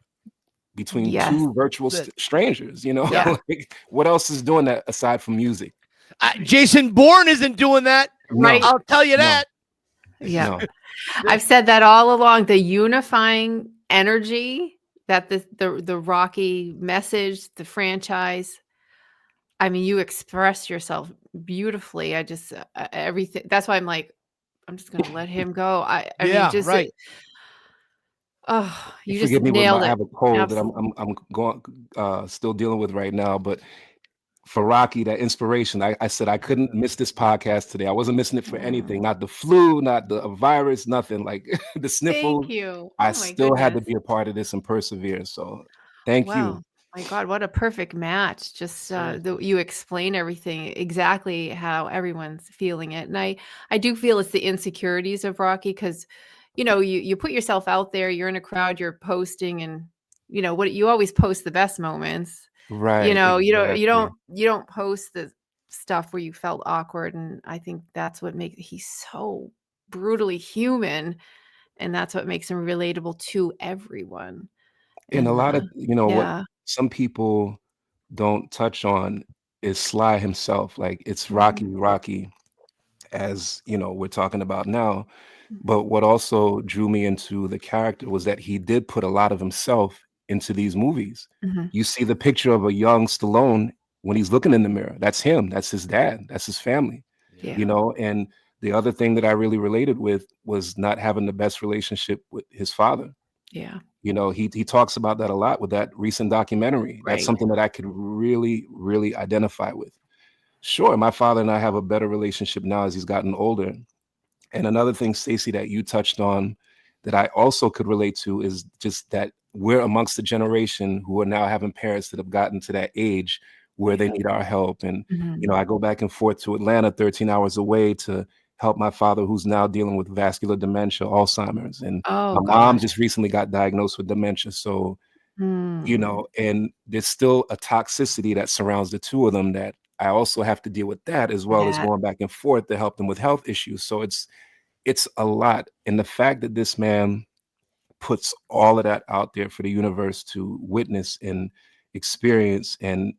between Yes. two virtual strangers. Yeah. Like, what else is doing that aside from music? Jason Bourne isn't doing that. Right. No, I'll tell you no, that. Yeah. no. I've said that all along. The unifying energy that the Rocky message, the franchise. I mean, you express yourself beautifully. I just everything. That's why I'm like, I'm just gonna let him go. I mean, Yeah, just right. oh, you just Forgive me with nailed I it. have a cold that Absolutely. I'm going still dealing with right now, but for Rocky, that inspiration. I said I couldn't miss this podcast today. I wasn't missing it for anything, not the flu, not the virus, nothing like the Thank sniffles. you. I Oh my still had to goodness. be a part of this and persevere. So thank you. Wow. My God, what a perfect match. Just Seriously. you explain everything exactly how everyone's feeling it. And I do feel it's the insecurities of Rocky because, you put yourself out there, you're in a crowd, you're posting and what you always post the best moments. Right, You exactly. don't post the stuff where you felt awkward. And I think that's what makes he's so brutally human. And that's what makes him relatable to everyone. And a And lot of, what yeah. some people don't touch on is Sly himself. Like it's Mhm. Rocky, as we're talking about now. Mhm. But what also drew me into the character was that he did put a lot of himself into these movies. Mhm. You see the picture of a young Stallone when he's looking in the mirror. That's him. That's his dad. That's his family. Yeah. Yeah. And the other thing that I really related with was not having the best relationship with his father. Yeah. He talks about that a lot with that recent documentary. That's Right. something that I could really, really identify with. Sure, my father and I have a better relationship now as he's gotten older. And another thing, Stacey, that you touched on that I also could relate to is just that we're amongst the generation who are now having parents that have gotten to that age where they Yeah. need our help. And, Mhm. I go back and forth to Atlanta, 13 hours away to help my father who's now dealing with vascular dementia, Alzheimer's. And Oh my mom gosh. just recently got diagnosed with dementia. So, Mm. and there's still a toxicity that surrounds the two of them that I also have to deal with that as well as That going back and forth to help them with health issues. So it's a lot. And the fact that this man puts all of that out there for the universe to witness and experience and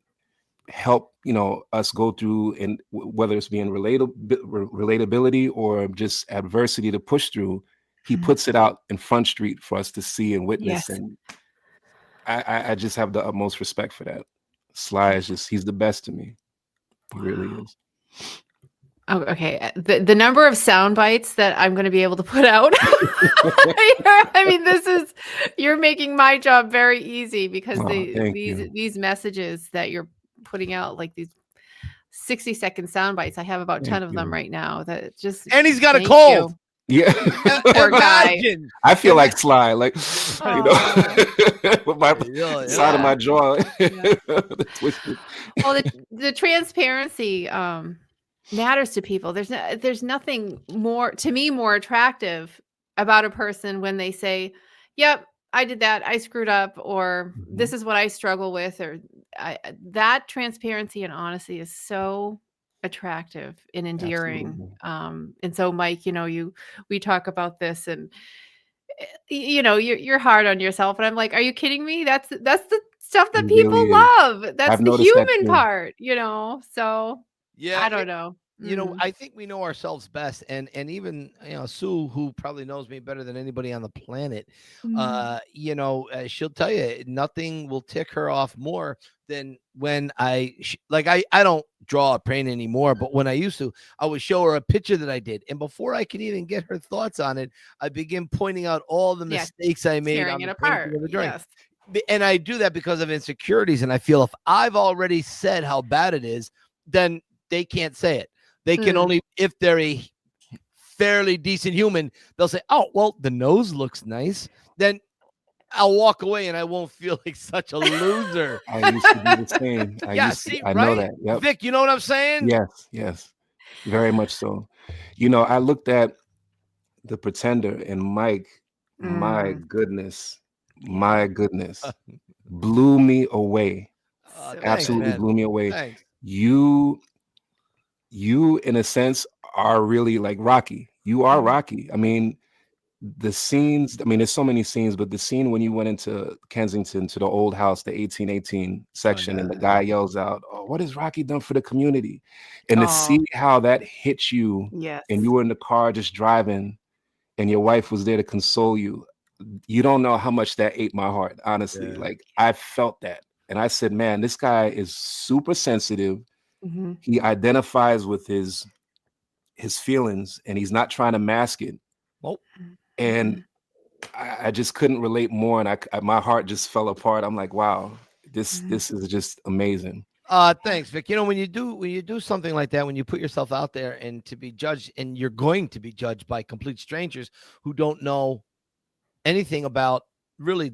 help, you know, us go through, and whether it's being relatability or just adversity to push through, he puts it out in Front Street for us to see and witness. Yes. And I just have the utmost respect for that. Sly is just, he's the best to me. He really is. Oh, okay. The number of sound bites that I'm going to be able to put out. I mean, you're making my job very easy, because these messages that you're putting out, like these 60-second sound bites, I have about 10 of them right now. That just, and he's got a cold. Yeah. Poor guy. I feel like Sly, like, you know, with my side of my jaw. Twisted. Well, the transparency matters to people. There's nothing more, to me, more attractive about a person when they say, yep, I did that, I screwed up, or this is what I struggle with, or that transparency and honesty is so attractive and endearing. And so, Mike, you know, we talk about this, and you know, you're hard on yourself, and I'm like, are you kidding me? That's the stuff that people love. That's the human part, you know. So yeah, I don't know. You know, I think we know ourselves best, and even, you know, Sue, who probably knows me better than anybody on the planet, you know, she'll tell you nothing will tick her off more than when I don't draw a paint anymore, but when I used to, I would show her a picture that I did, and before I could even get her thoughts on it, I begin pointing out all the mistakes I made on the apart. Yes. And I do that because of insecurities, and I feel if I've already said how bad it is, then they can't say it. They can only, if they're a fairly decent human, they'll say, oh, well, the nose looks nice. Then I'll walk away and I won't feel like such a loser. I used to be the same. I know that. Yep. Vic, you know what I'm saying? Yes. Very much so. You know, I looked at The Pretender, and Mike, my goodness, blew me away. Absolutely blew me away. Thanks. You, in a sense, are really like Rocky. You are Rocky. I mean, the scenes, I mean, there's so many scenes, but the scene when you went into Kensington to the old house, the 1818 section, and the guy yells out, oh, what has Rocky done for the community? And to see how that hit you, and you were in the car just driving, and your wife was there to console you. You don't know how much that ate my heart, honestly. Yeah. Like, I felt that. And I said, man, this guy is super sensitive. He identifies with his feelings, and he's not trying to mask it. And I just couldn't relate more, and my heart just fell apart. I'm like, wow, this is just amazing. Thanks, Vic. You know, when you do something like that, when you put yourself out there and to be judged, and you're going to be judged by complete strangers who don't know anything about really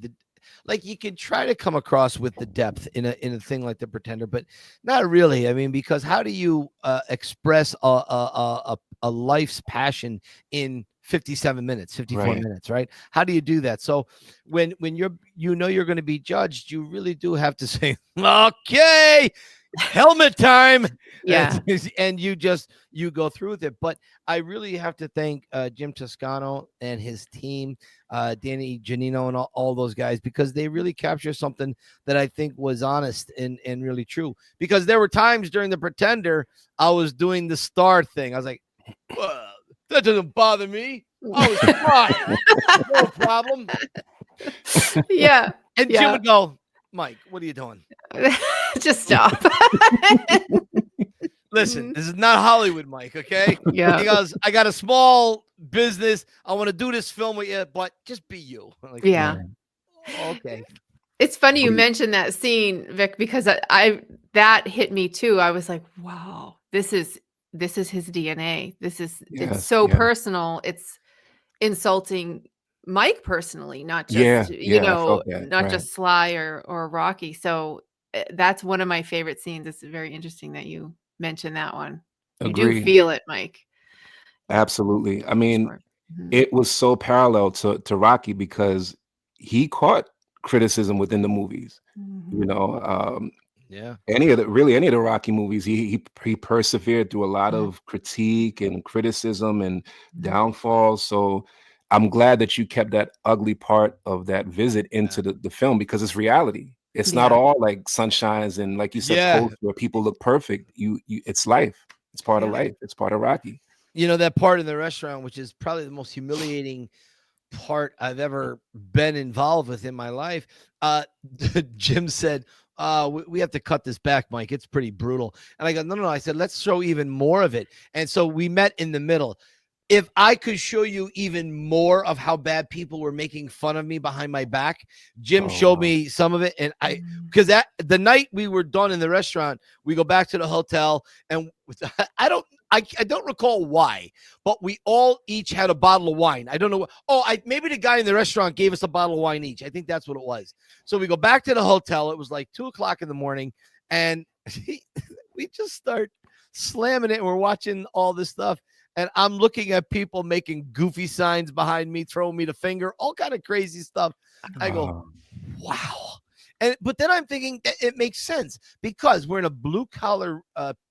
like, you can try to come across with the depth in a thing like The Pretender, but not really. I mean, because how do you express a life's passion in 57 minutes, 54 minutes, right? How do you do that? So when you're going to be judged, you really do have to say, okay, helmet time. And you go through with it. But I really have to thank Jim Toscano and his team, Danny Janino and all those guys, because they really capture something that I think was honest and really true. Because there were times during The Pretender, I was doing the star thing. I was like, that doesn't bother me. I was fine. No problem. Yeah. And Jim would go, Mike, what are you doing? Just stop. Listen, this is not Hollywood, Mike, okay? Yeah. He goes, I got a small business. I want to do this film with you, but just be you. Like, okay. It's funny you mentioned that scene, Vic, because that hit me too. I was like, wow, this is his DNA. It's so personal. It's insulting Mike personally, not just just Sly or Rocky. So that's one of my favorite scenes. It's very interesting that you mentioned that one. You do feel it, Mike. Absolutely. I mean, it was so parallel to Rocky, because he caught criticism within the movies. You know, any of the Rocky movies, he persevered through a lot of critique and criticism and downfalls. So I'm glad that you kept that ugly part of that visit into the film, because it's reality. It's not all like sunshines and, like you said, posts where people look perfect. It's life. It's part of life. It's part of Rocky. You know, that part in the restaurant, which is probably the most humiliating part I've ever been involved with in my life. Jim said, we have to cut this back, Mike. It's pretty brutal. And I go, no. I said, let's show even more of it. And so we met in the middle. If I could show you even more of how bad people were making fun of me behind my back, Jim showed me some of it. And because the night we were done in the restaurant, we go back to the hotel, and I don't recall why, but we all each had a bottle of wine. I don't know. Maybe the guy in the restaurant gave us a bottle of wine each. I think that's what it was. So we go back to the hotel. It was like 2:00 in the morning, and we just start slamming it. And we're watching all this stuff. And I'm looking at people making goofy signs behind me, throwing me the finger, all kind of crazy stuff. I go, wow. But then I'm thinking that it makes sense because we're in a blue collar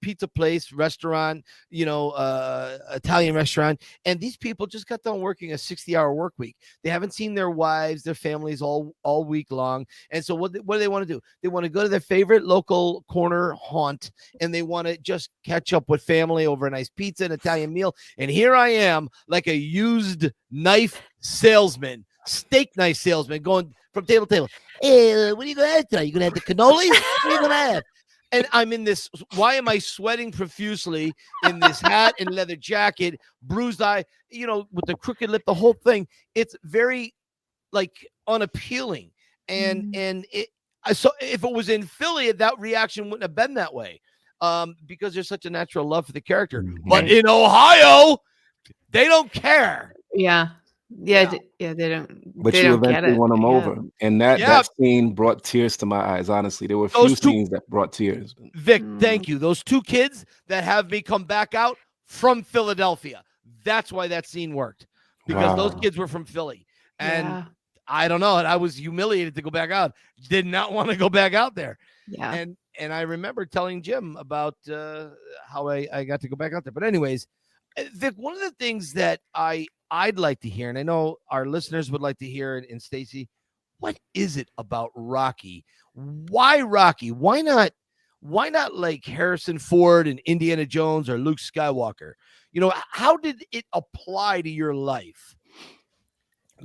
pizza place, restaurant, Italian restaurant. And these people just got done working a 60-hour work week. They haven't seen their wives, their families all week long. And so what do they want to do? They want to go to their favorite local corner haunt, and they want to just catch up with family over a nice pizza and Italian meal. And here I am, like a used knife salesman, steak knife salesman, going from table to table. Hey, what are you going to have tonight? You going to have the cannolis? What are you going to have? And I'm in this. Why am I sweating profusely in this hat and leather jacket, bruised eye, with the crooked lip, the whole thing? It's very unappealing. And so if it was in Philly, that reaction wouldn't have been that way, because there's such a natural love for the character. But in Ohio, they don't care. Yeah. Yeah, they don't. But you eventually won them over, and that scene brought tears to my eyes. Honestly, there were few scenes that brought tears. Vic, thank you. Those two kids that have me come back out from Philadelphia. That's why that scene worked, because those kids were from Philly, and I don't know. I was humiliated to go back out. Did not want to go back out there. Yeah, and I remember telling Jim about how I got to go back out there. But anyways, Vic, one of the things that I'd like to hear, and I know our listeners would like to hear it, and Stacy, what is it about Rocky? Why Rocky? Why not like Harrison Ford and Indiana Jones or Luke Skywalker? How did it apply to your life?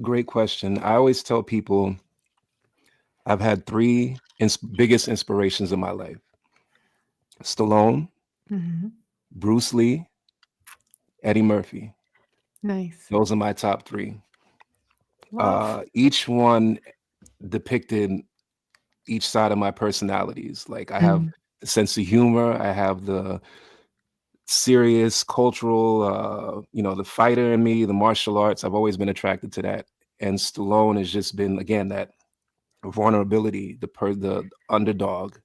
Great question. I always tell people I've had three biggest inspirations in my life: Stallone, Bruce Lee, Eddie Murphy. Nice. Those are my top three. Each one depicted each side of my personalities. Like I have the sense of humor. I have the serious cultural, the fighter in me, the martial arts. I've always been attracted to that. And Stallone has just been, again, that vulnerability, the underdog,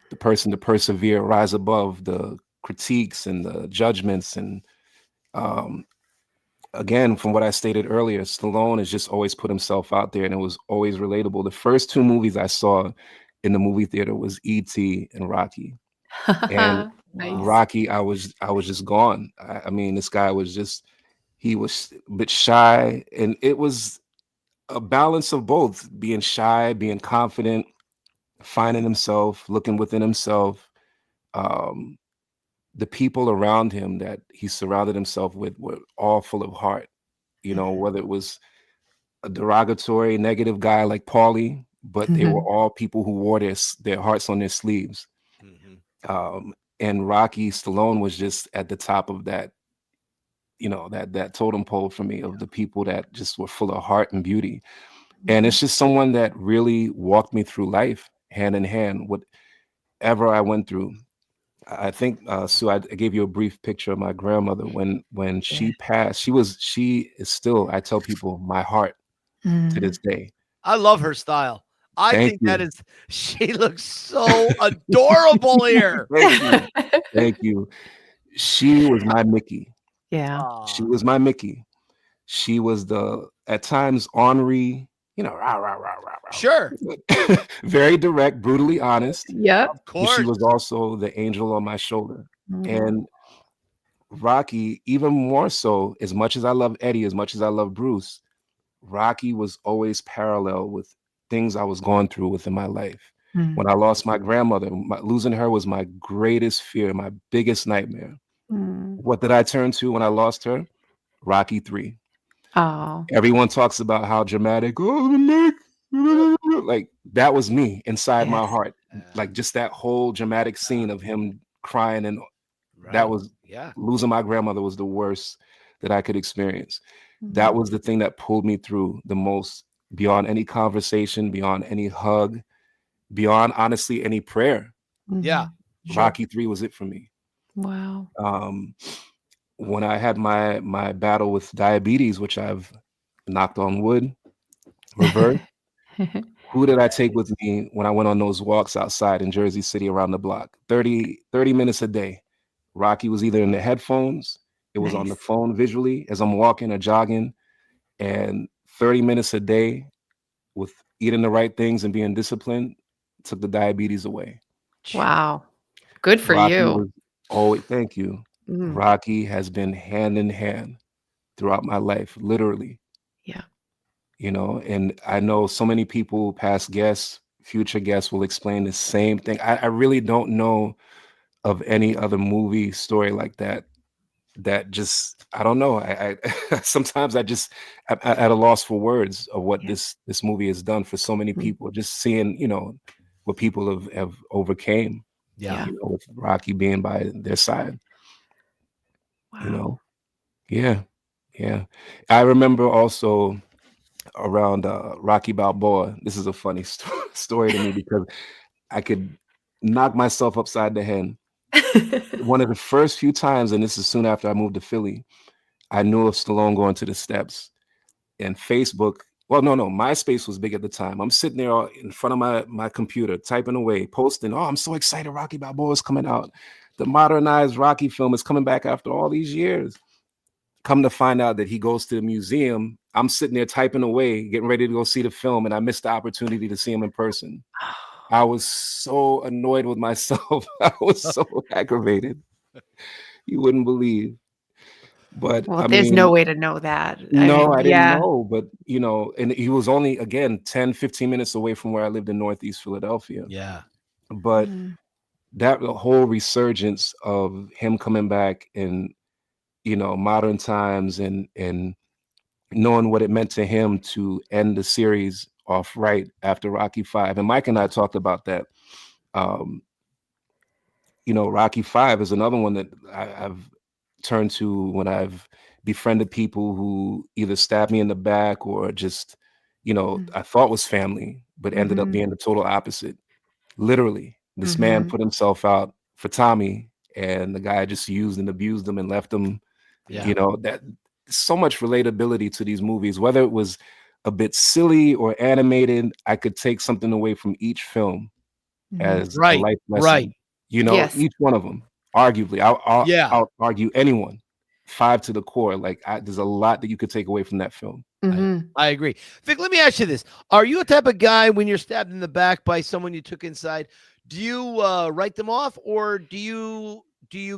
the person to persevere, rise above the critiques and the judgments. And again, from what I stated earlier, Stallone has just always put himself out there, and it was always relatable. The first two movies I saw in the movie theater was E.T. and Rocky. And nice. Rocky, I was just gone. I mean, this guy he was a bit shy, and it was a balance of both: being shy, being confident, finding himself, looking within himself. The people around him that he surrounded himself with were all full of heart, whether it was a derogatory, negative guy like Paulie, but they were all people who wore their hearts on their sleeves. And Rocky Stallone was just at the top of that, that totem pole for me, of the people that just were full of heart and beauty. And it's just someone that really walked me through life hand in hand, whatever I went through. I think, Sue, I gave you a brief picture of my grandmother when she passed. She is still, I tell people, my heart to this day. I love her style. She looks so adorable here. Thank you. She was my Mickey. Yeah. She was my Mickey. She was at times ornery, rah, rah, rah, rah, rah. Sure. Very direct, brutally honest. Yeah. Of course. She was also the angel on my shoulder. And Rocky, even more so, as much as I love Eddie, as much as I love Bruce, Rocky was always parallel with things I was going through within my life. When I lost my grandmother, losing her was my greatest fear, my biggest nightmare. What did I turn to when I lost her? Rocky 3. Oh. Everyone talks about how dramatic, oh, like that was me inside my heart. Like just that whole dramatic scene of him crying, and that was losing my grandmother was the worst that I could experience. That was the thing that pulled me through the most, beyond any conversation, beyond any hug, beyond honestly any prayer. Yeah. Sure. Rocky 3 was it for me. Wow. When I had my battle with diabetes, which I've knocked on wood, reversed, who did I take with me when I went on those walks outside in Jersey City around the block? 30 minutes a day. Rocky was either in the headphones, it was on the phone visually as I'm walking or jogging, and 30 minutes a day with eating the right things and being disciplined took the diabetes away. Wow. Good for Rocky you. was always, thank you. Rocky has been hand in hand throughout my life, literally. Yeah. You know, and I know so many people, past guests, future guests, will explain the same thing. I really don't know of any other movie story like that. That just, I don't know. I sometimes I just at a loss for words of what this movie has done for so many people. Just seeing, you know, what people have overcame. Yeah. You know, with Rocky being by their side. Wow. You know, yeah. I remember also around Rocky Balboa. This is a funny story to me because I could knock myself upside the head. One of the first few times, and this is soon after I moved to Philly, I knew of Stallone going to the steps, and Facebook. Well, no, MySpace was big at the time. I'm sitting there in front of my computer, typing away, posting. Oh, I'm so excited! Rocky Balboa is coming out. The modernized Rocky film is coming back after all these years. Come to find out that he goes to the museum. I'm sitting there typing away, getting ready to go see the film, and I missed the opportunity to see him in person. I was so annoyed with myself. I was so aggravated. You wouldn't believe. But Well, I there's mean, no way to know that. no, I didn't know. But, you know, and he was only, again, 10, 15 minutes away from where I lived in Northeast Philadelphia. Yeah. But that whole resurgence of him coming back in, you know, modern times and knowing what it meant to him to end the series off right after Rocky 5. And Mike and I talked about that. You know, Rocky 5 is another one that I've turned to when I've befriended people who either stabbed me in the back or just, you know, I thought was family, but ended up being the total opposite. Literally, this man put himself out for Tommy, and the guy just used and abused him and left him. You know, that so much relatability to these movies, whether it was a bit silly or animated, I could take something away from each film as a life lesson. You know, each one of them, arguably, I'll argue anyone, 5 to the core. Like, there's a lot that you could take away from that film. I agree. Vic, let me ask you this. Are you a type of guy when you're stabbed in the back by someone you took inside, do you write them off, or do you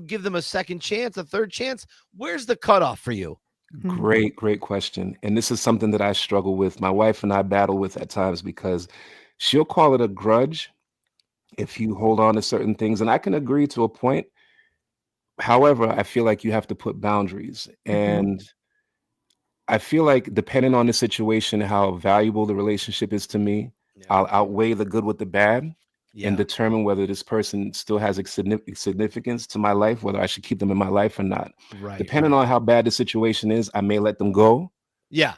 give them a second chance, a third chance? Where's the cutoff for you? Great question. And this is something that I struggle with. My wife and I battle with at times because she'll call it a grudge if you hold on to certain things. And I can agree to a point. However, I feel like you have to put boundaries. And I feel like depending on the situation, how valuable the relationship is to me, I'll outweigh the good with the bad and determine whether this person still has a significance to my life, whether I should keep them in my life or not. Depending on how bad the situation is, I may let them go.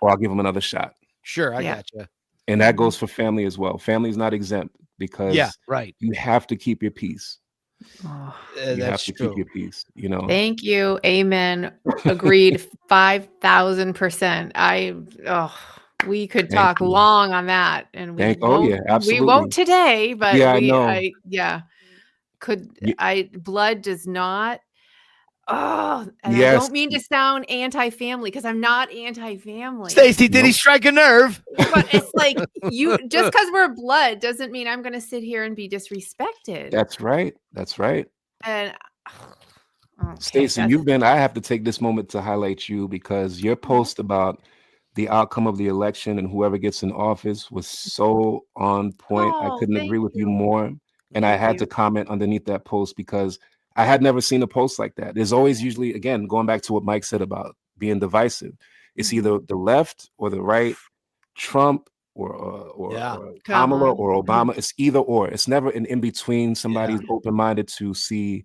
Or I'll give them another shot. Sure, I gotcha. And that goes for family as well. Family is not exempt because you have to keep your peace. You have to keep your peace, you know. Thank you. Amen. Agreed. 5,000%. We could talk long on that, and we won't today, but blood does not. And I don't mean to sound anti-family because I'm not anti-family. Stacey, did he strike a nerve? But it's like just because we're blood doesn't mean I'm going to sit here and be disrespected. That's right. And Stacey, I have to take this moment to highlight you because your post about the outcome of the election and whoever gets in office was so on point. I Oh, couldn't agree thank with you you. more. And I Thank had you. to comment underneath that post because I had never seen a post like that. There's always usually, again, going back to what Mike said about being divisive. It's either the left or the right, Trump or Kamala or Obama. It's either or. It's never an in-between. Somebody's open-minded to see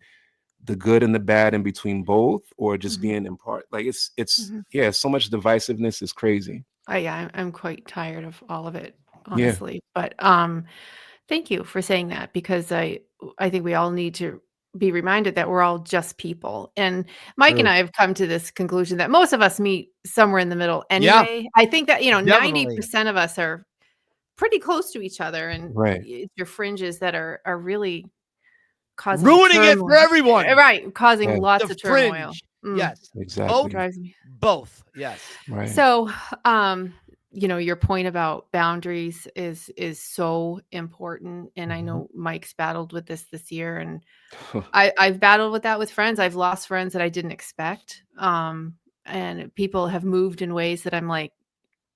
the good and the bad in between both, or just being in part. Like it's so much divisiveness is crazy. I'm quite tired of all of it, honestly. But thank you for saying that, because I think we all need to be reminded that we're all just people. And Mike and I have come to this conclusion that most of us meet somewhere in the middle anyway. I think that, 90% of us are pretty close to each other, and it's your fringes that are really causing ruining it for everyone. Right, causing lots of turmoil. Yes, exactly. Drives me. Both. Yes. Right. So, your point about boundaries is so important, and I know Mike's battled with this year, and I've battled with that with friends. I've lost friends that I didn't expect, and people have moved in ways that I'm like,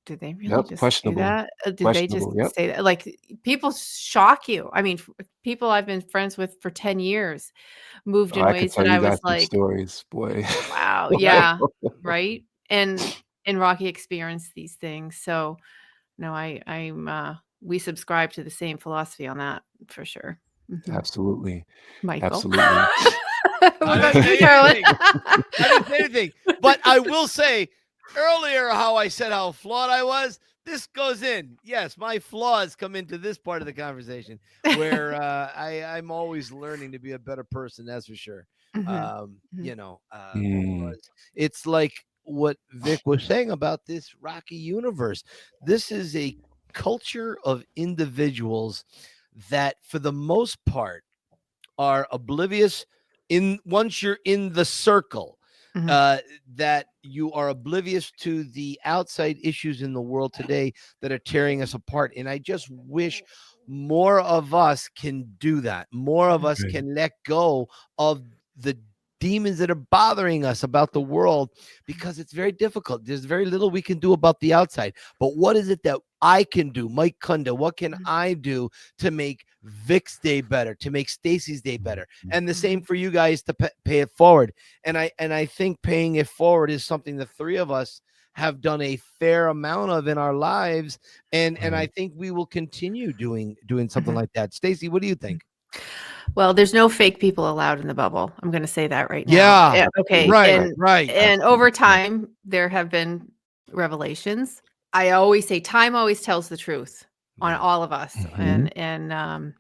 did they really just do that? Did they just say that? Like, people shock you. I mean, people I've been friends with for 10 years moved in ways that I was like, stories, boy. Wow. Yeah. Right. And Rocky experienced these things. So no, we subscribe to the same philosophy on that for sure. Absolutely. Michael. Absolutely. I didn't say anything, but I will say earlier how I said how flawed I was. This goes in. Yes, my flaws come into this part of the conversation where I'm always learning to be a better person. That's for sure. It's like what Vic was saying about this Rocky universe. This is a culture of individuals that, for the most part, are oblivious once you're in the circle. That you are oblivious to the outside issues in the world today that are tearing us apart. And I just wish more of us can do that. More of us can let go of the demons that are bothering us about the world, because it's very difficult. There's very little we can do about the outside. But what is it that I can do, Mike Kunda? What can I do to make Vic's day better, to make Stacy's day better? And the same for you guys, to pay it forward. And I think paying it forward is something the three of us have done a fair amount of in our lives. And I think we will continue doing something like that. Stacy, what do you think? Well, there's no fake people allowed in the bubble. I'm going to say that right now. Yeah. Okay. Right. And over time, there have been revelations. I always say time always tells the truth on all of us. And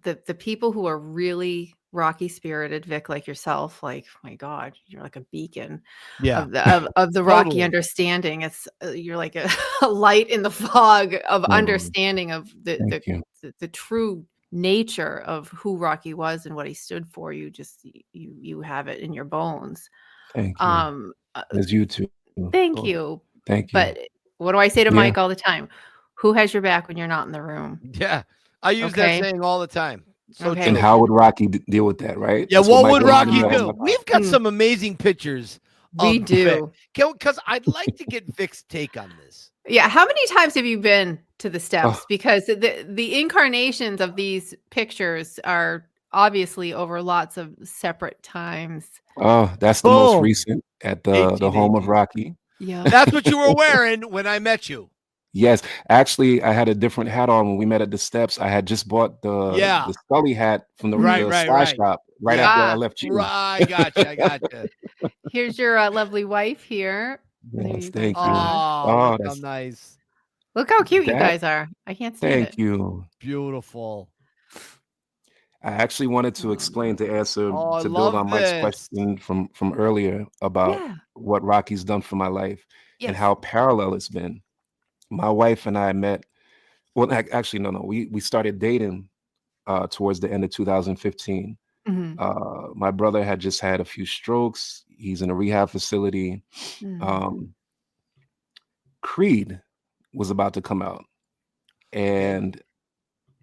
the people who are really Rocky spirited, Vic, like yourself, like, my God, you're like a beacon of the Rocky understanding. It's you're like a light in the fog of understanding of the true nature of who Rocky was and what he stood for. You have it in your bones. Thank you. As you too. Thank you. Thank you. But what do I say to Mike all the time? Who has your back when you're not in the room? Yeah, I use that saying all the time. So and how would Rocky deal with that, right? Yeah, what would Rocky do? We've got some amazing pictures. We do. Because I'd like to get Vic's take on this. Yeah, how many times have you been to the steps? Because the incarnations of these pictures are obviously over lots of separate times. Oh, that's the most recent at the home of Rocky. Yeah, that's what you were wearing when I met you. Yes, actually, I had a different hat on when we met at the steps. I had just bought the Scully hat from the Sly shop after I left you. I gotcha. Here's your lovely wife here. Yes, thank you. Oh, that's nice. Look how cute you guys are. I can't see it. Thank you. Beautiful. I actually wanted to explain to build on Mike's question from earlier about what Rocky's done for my life and how parallel it's been. My wife and I met. Well, actually, no. We started dating towards the end of 2015. My brother had just had a few strokes. He's in a rehab facility. Creed was about to come out. And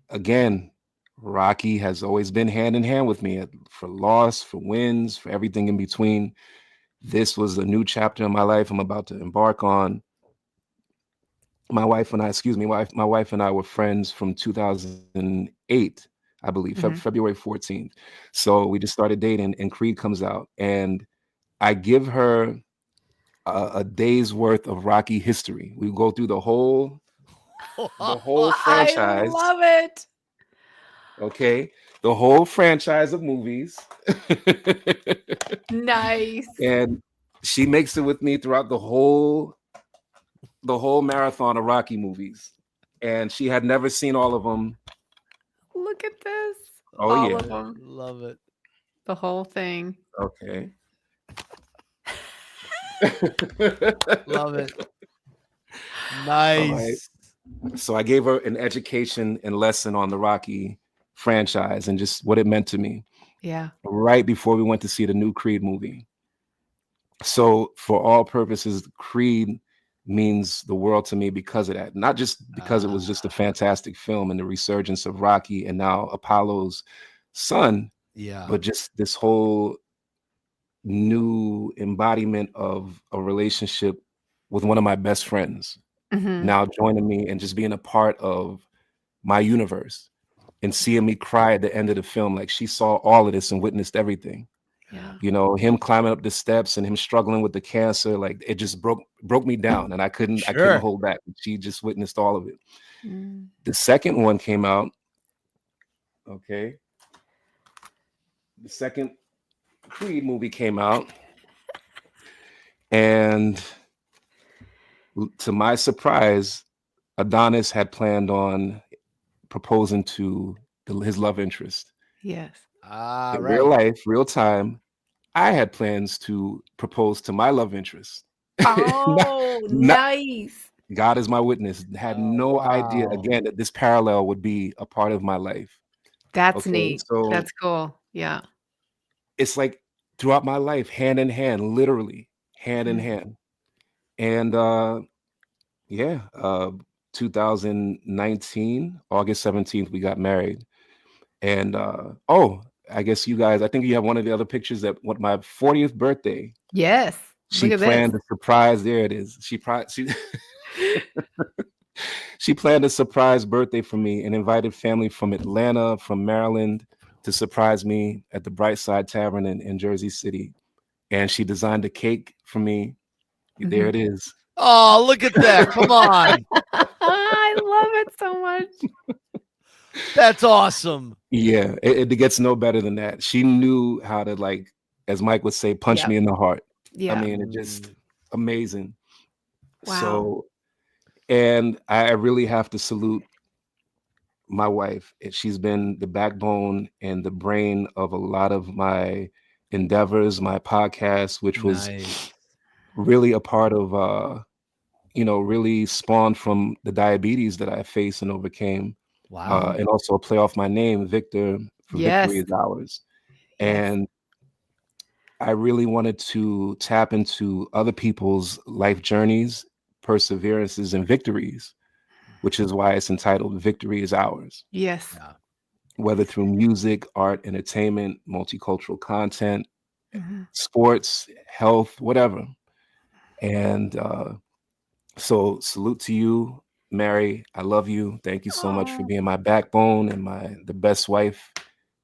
again, Rocky has always been hand in hand with me for loss, for wins, for everything in between. This was a new chapter in my life I'm about to embark on. my wife and I were friends from 2008, I believe, Mhm. February 14th. So we just started dating, and Creed comes out, and I give her a day's worth of Rocky history. We go through the whole I franchise. love it. Okay, the whole franchise of movies. Nice. And she makes it with me throughout the whole marathon of Rocky movies. And she had never seen all of them. Look at this. Oh All yeah. of them. Love it. The whole thing. Okay. Love it. All right. Nice. So I gave her an education and lesson on the Rocky franchise and just what it meant to me Yeah. right before we went to see the new Creed movie. So for all purposes, Creed means the world to me because of that. Not just because it was just a fantastic film and the resurgence of Rocky and now Apollo's son, Yeah. but just this whole new embodiment of a relationship with one of my best friends Mhm. now joining me and just being a part of my universe and seeing me cry at the end of the film. Like she saw all of this and witnessed everything. Yeah. You know, him climbing up the steps and him struggling with the cancer, like it just broke me down, and I couldn't Sure. hold back. She just witnessed all of it. Mm. The second one came out. Okay. The second Creed movie came out, and to my surprise, Adonis had planned on proposing to his love interest. Yes. In Right. real life, real time, I had plans to propose to my love interest. Oh, Not- nice. God is my witness. Had Oh, no idea wow. again that this parallel would be a part of my life. That's Okay, neat. so That's cool. Yeah. it's like throughout my life, hand in hand, literally hand in Mm. hand. And yeah, 2019, August 17th, we got married. And oh, I guess you guys, I think you have one of the other pictures that what my 40th birthday, Yes. she Look at this. planned a surprise. There it is. She she planned a surprise birthday for me and invited family from Atlanta, from Maryland to surprise me at the Brightside Tavern in Jersey City. And she designed a cake for me. There Mhm. it is. Oh, look at that. Come on. I love it so much. That's awesome. Yeah, it gets no better than that. She knew how to, like, as Mike would say, punch Yep. me in the heart. I Yeah. mean, it just amazing. Wow. So, and I really have to salute my wife. She's been the backbone and the brain of a lot of my endeavors, my podcast, which was Nice. really a part of really spawned from the diabetes that I faced and overcame. Wow. And also play off my name, Victor, for Victory Yes. is Ours. Yes. And I really wanted to tap into other people's life journeys, perseverances, and victories, which is why it's entitled Victory is Ours. Yes. Yeah. Whether through music, art, entertainment, multicultural content, Mhm. sports, health, whatever. And so salute to you, Mary. I love you. Thank you so much for Oh. being my backbone and the best wife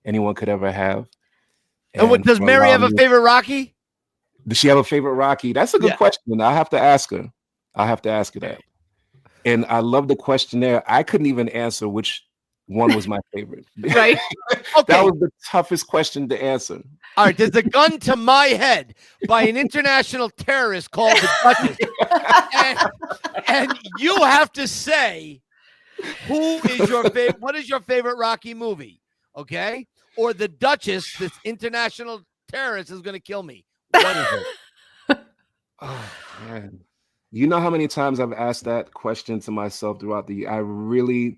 anyone could ever have. And what does for Mary have allowing a me- favorite Rocky? Does she have a favorite Rocky? That's a good Yeah. question. I have to ask her. I have to ask her that. And I love the questionnaire. I couldn't even answer which one was my favorite. Right. Okay. That was the toughest question to answer. All right. There's a gun to my head by an international terrorist called the Duchess. and you have to say who is your favorite. What is your favorite Rocky movie? Okay. Or the Duchess, this international terrorist, is going to kill me. What is it? Oh man. You know how many times I've asked that question to myself throughout the year? I really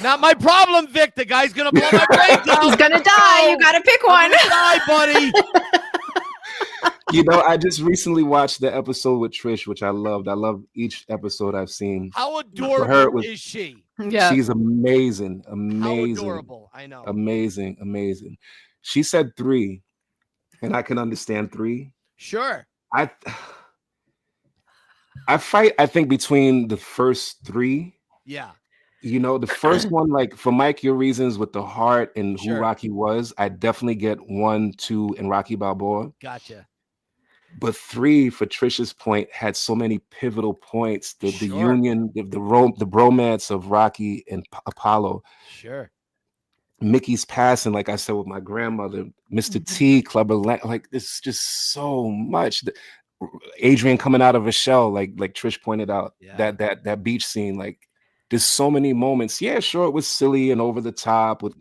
Not my problem, Vic. The guy's going to blow my brains out. He's gonna die. You gotta pick one. Die, buddy. I just recently watched the episode with Trish, which I loved. I love each episode I've seen. How For adorable her, it was, is she? Yeah. she's amazing, How amazing, adorable. I know. amazing, amazing. She said 3, and I can understand 3. Sure. I fight, I think, between the first three. Yeah. You know, the first one, like for Mike, your reasons with the heart and who Sure. Rocky was, I definitely get 1, 2, and Rocky Balboa. Gotcha. But 3, for Trisha's point, had so many pivotal points. The Sure. union, the bromance of Rocky and Apollo. Sure. Mickey's passing, like I said, with my grandmother, Mr. T, Clubber Lang, like it's just so much. Adrian coming out of a shell, like Trish pointed out, Yeah. that beach scene, like there's so many moments. Yeah, sure, it was silly and over the top with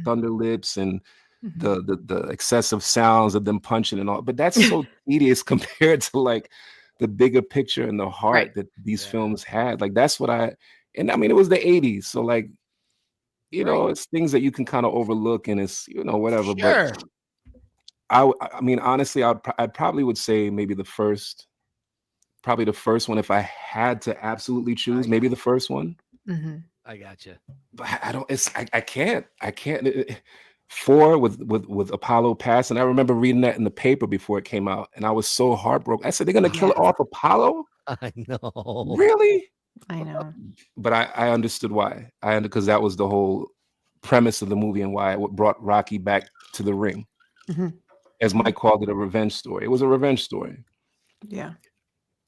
Thunder Lips and the excessive sounds of them punching and all, but that's so tedious compared to like the bigger picture and the heart Right. that these films had. Like that's what and I mean, it was the 80s, so like it's things that you can kind of overlook and it's whatever. Sure. But I mean, honestly, I probably would say maybe the first one if I had to absolutely choose. Maybe the first one. I gotcha. But I don't. I can't. 4 with Apollo passing. I remember reading that in the paper before it came out, and I was so heartbroken. I said, "They're gonna kill off Apollo." I know. Really? I know. But I understood why. Because that was the whole premise of the movie and why it brought Rocky back to the ring. As Mike called it, a revenge story. It was a revenge story. Yeah.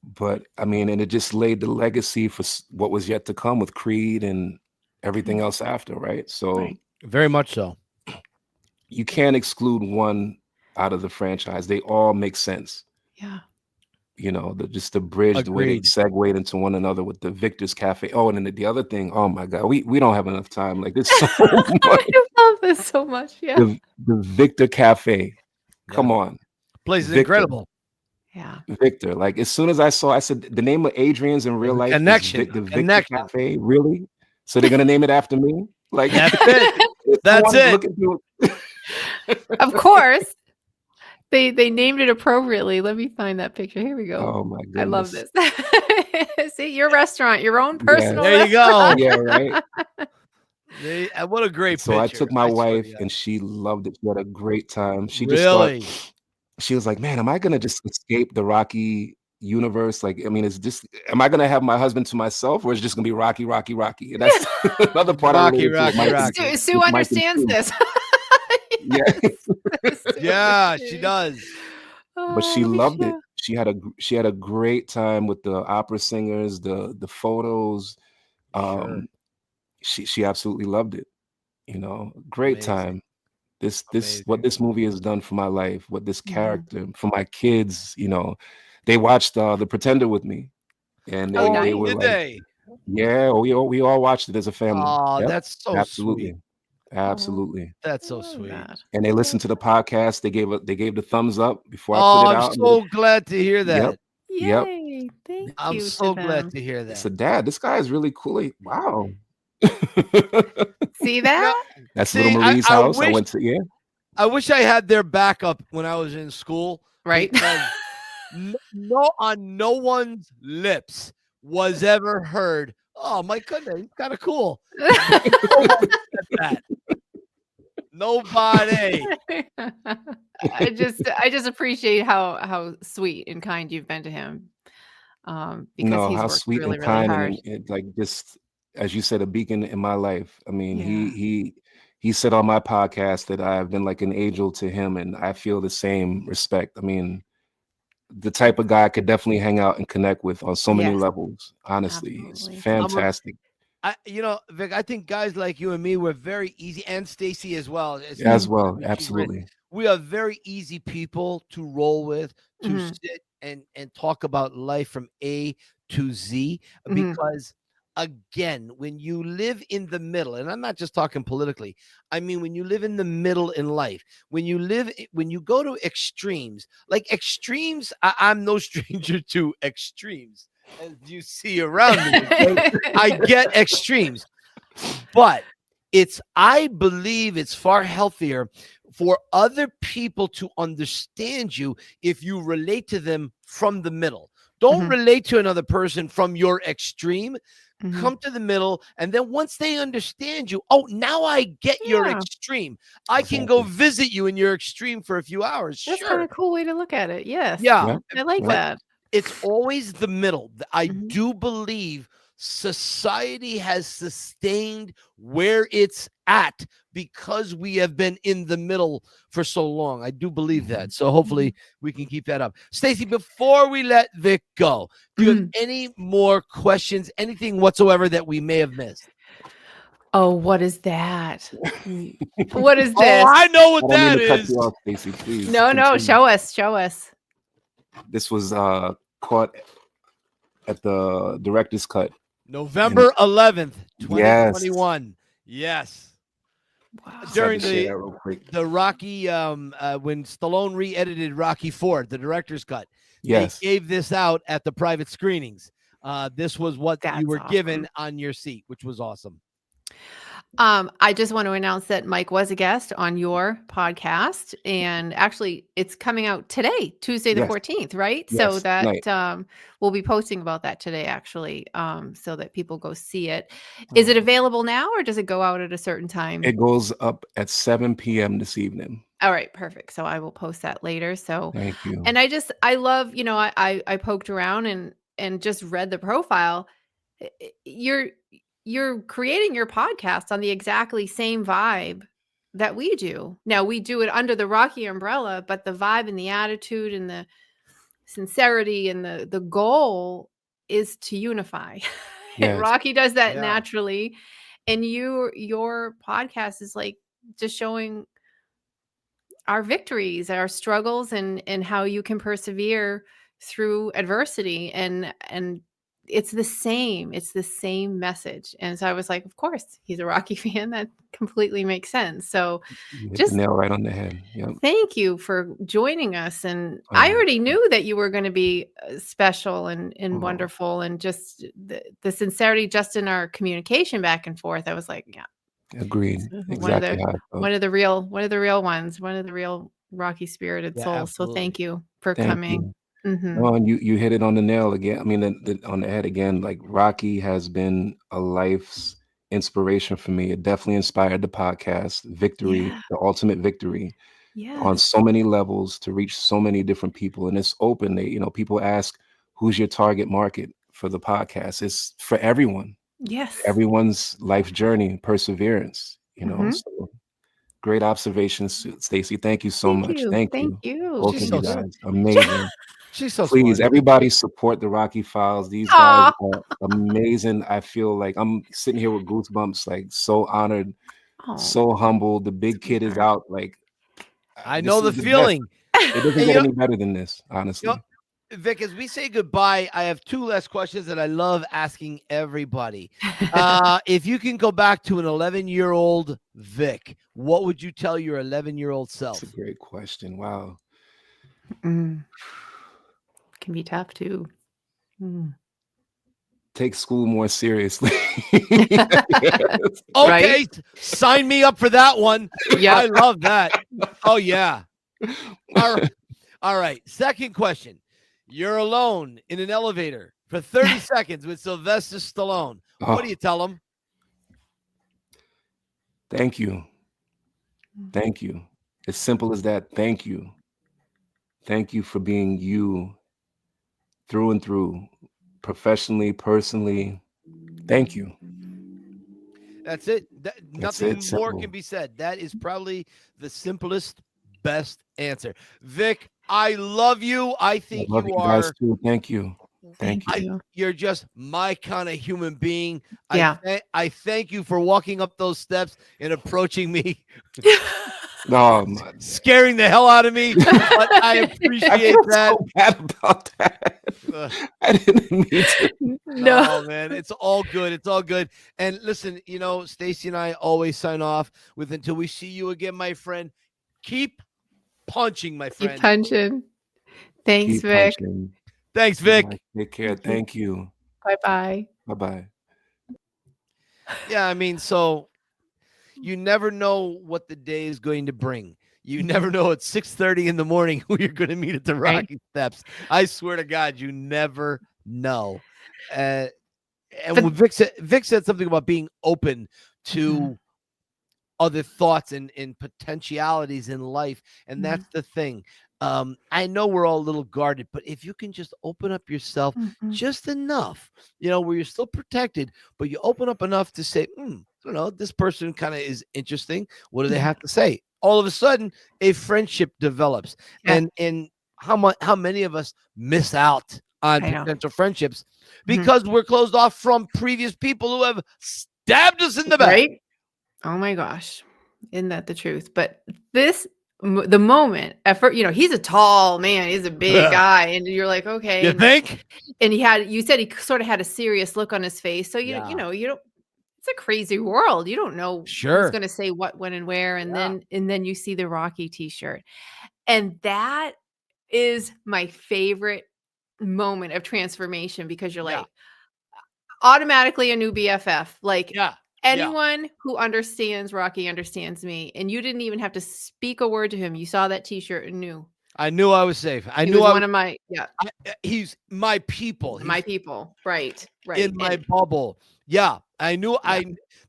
But I mean, and it just laid the legacy for what was yet to come with Creed and everything else after, right? So very much so. You can't exclude one out of the franchise. They all make sense. Yeah. Just the bridge, Agreed. The way they segued into one another with the Victor's Cafe. Oh, and then the other thing, oh my God, we don't have enough time. Like, there's so much. I love this so much. Yeah. The Victor Cafe. Come on. Place is incredible. Yeah. Victor. Like, as soon as I said the name of Adrian's in real life Connection. is the Victor Cafe. Really? So they're gonna name it after me? Like, that's it. That's it. Of course. They named it appropriately. Let me find that picture. Here we go. Oh my goodness. I love this. See, your restaurant, your own personal There you go. Yeah, right. What a great picture. So I took my wife and she loved it. She had a great time. She just really? She was like, man, am I gonna just escape the Rocky universe? Like, I mean, am I gonna have my husband to myself, or is it just gonna be Rocky, Rocky, Rocky? And that's another part of Rocky. Sue understands this. Yeah, she does. But she loved it. She had a great time with the opera singers, the photos. She absolutely loved it. Great time. What this movie has done for my life, what this character, for my kids, they watched The Pretender with me. And they were like, yeah, we all watched it as a family. Oh, that's so absolutely. Sweet. Absolutely. That's so sweet. And they listened to the podcast. They gave the thumbs up before I put it out. I'm so glad to hear that. Yep. Yay. Thank you. I'm so glad to hear that. So, Dad, this guy is really cool. Wow. See that? That's little Marie's house. I went to I wish I had their backup when I was in school. Right. On no one's lips was ever heard, oh my goodness, he's kind of cool. Nobody. I just appreciate how sweet and kind you've been to him. Because he's how worked sweet really, and kind, really hard. and like just as you said, a beacon in my life. I mean, he said on my podcast that I've been like an angel to him, and I feel the same respect. I mean, the type of guy I could definitely hang out and connect with on so many levels. Honestly, absolutely. It's fantastic. Vic, I think guys like you and me were very easy, and Stacy as well. Absolutely. We are very easy people to roll with, to sit and talk about life from A to Z, because again, when you live in the middle, and I'm not just talking politically, I mean, when you live in the middle in life, when you go to extremes, I'm no stranger to extremes, as you see around me. I get extremes, but I believe it's far healthier for other people to understand you if you relate to them from the middle. Don't relate to another person from your extreme. Come to the middle, and then once they understand you, now I get your extreme. I can go visit you in your extreme for a few hours. That's kind of a cool way to look at it. Yes. Yeah. I like that. It's always the middle. I Mhm. do believe society has sustained where it's at because we have been in the middle for so long. I do believe that. So hopefully we can keep that up. Stacey, before we let Vic go, do you have any more questions, anything whatsoever that we may have missed? Oh, what is that? What is this? Oh, I know what I don't mean that to cut is. you off, Stacey. Please. No, continue. show us. This was caught at the director's cut. November 11th, Yes. 2021. Yes. Wow. During Just had to share that real quick. the Rocky, when Stallone re-edited Rocky 4, the director's cut, Yes. they gave this out at the private screenings. This was what you That's were given awesome. on your seat, which was awesome. I just want to announce that Mike was a guest on your podcast, and actually it's coming out today, Tuesday the Yes. 14th, right? Yes, So that tonight. we'll be posting about that today, actually, so that people go see it. Is it available now, or does it go out at a certain time? It goes up at 7 p.m. this evening. All right, perfect. So I will post that later. So, Thank you. and I love, I poked around and just read the profile. You're creating your podcast on the exactly same vibe that we do. Now we do it under the Rocky umbrella, but the vibe and the attitude and the sincerity and the goal is to unify. And Yes. Rocky does that Yeah. naturally. And your podcast is like just showing our victories, our struggles, and how you can persevere through adversity. And it's the same message. And so I was like, of course, he's a Rocky fan. That completely makes sense. So You hit just the nail right on the head. Yep. thank you for joining us. And I already knew that you were going to be special and wonderful, and just the sincerity just in our communication back and forth. I was like, yeah, Agreed. Exactly how I felt. one of the real ones, one of the real Rocky spirited Yeah, souls. absolutely. So thank you for Thank coming. you. Mhm. No, and you hit it on the nail again. I mean, on the head again. Like, Rocky has been a life's inspiration for me. It definitely inspired the podcast, Victory, Yeah. the ultimate victory, on Yes. so many levels to reach so many different people. And it's open. People ask, who's your target market for the podcast? It's for everyone. Yes. Everyone's life journey and perseverance. Mhm. So great observations, Stacey. Thank you so much. Thank you. Both She's of so you smart. guys. Amazing. She's so Please, smart. everybody support the Rocky Files. These guys are amazing. I feel like I'm sitting here with goosebumps, like so honored, so humbled. The big kid is out. Like, I this know the is best. feeling. It doesn't get any better than this, honestly. Vic, as we say goodbye, I have two last questions that I love asking everybody. If you can go back to an 11-year-old Vic, what would you tell your 11-year-old self? That's a great question. Wow. Can be tough too. Take school more seriously. Okay, right? Sign me up for that one. Yeah, I love that. Oh yeah. All right. Second question. You're alone in an elevator for 30 seconds with Sylvester Stallone. What do you tell him? Thank you. Thank you. As simple as that. Thank you. Thank you for being you through and through, professionally, personally. Thank you. That's it. Nothing more can be said. That is probably the simplest, best answer. Vic, I love you. I think I love you guys too. Thank you. Thank you. You're just my kind of human being. Yeah. I thank you for walking up those steps and approaching me. Scaring the hell out of me, but I appreciate that. So bad about that. I didn't mean to. No, man, it's all good. It's all good. And listen, Stacey and I always sign off with until we see you again, my friend. Keep punching, my friend. Keep punching. Thanks, Vic. Punching. Thanks, Vic. Take care. Thank you. Bye-bye. Bye-bye. Yeah, I mean, so you never know what the day is going to bring. You never know at 6:30 in the morning who you're going to meet at the Rocky Steps. I swear to God, you never know. And Vic said something about being open to other thoughts and potentialities in life. And that's the thing. I know we're all a little guarded, but if you can just open up yourself just enough, where you're still protected, but you open up enough to say, I don't know, this person kind of is interesting. What do they have to say? All of a sudden, a friendship develops. And how many of us miss out on potential friendships because we're closed off from previous people who have stabbed us in the back. Right? Oh my gosh. Isn't that the truth? But the moment at first, he's a tall man, he's a big guy, and you're like, okay. You think? And you said he sort of had a serious look on his face. So you don't, it's a crazy world. You don't know who's going to say what, when, and where. And then you see the Rocky t-shirt. And that is my favorite moment of transformation, because you're like automatically a new BFF. Like anyone who understands Rocky understands me. And you didn't even have to speak a word to him. You saw that t-shirt and knew. I knew I was safe. I knew one of my he's my people. My people. Right. In my bubble. Yeah. I knew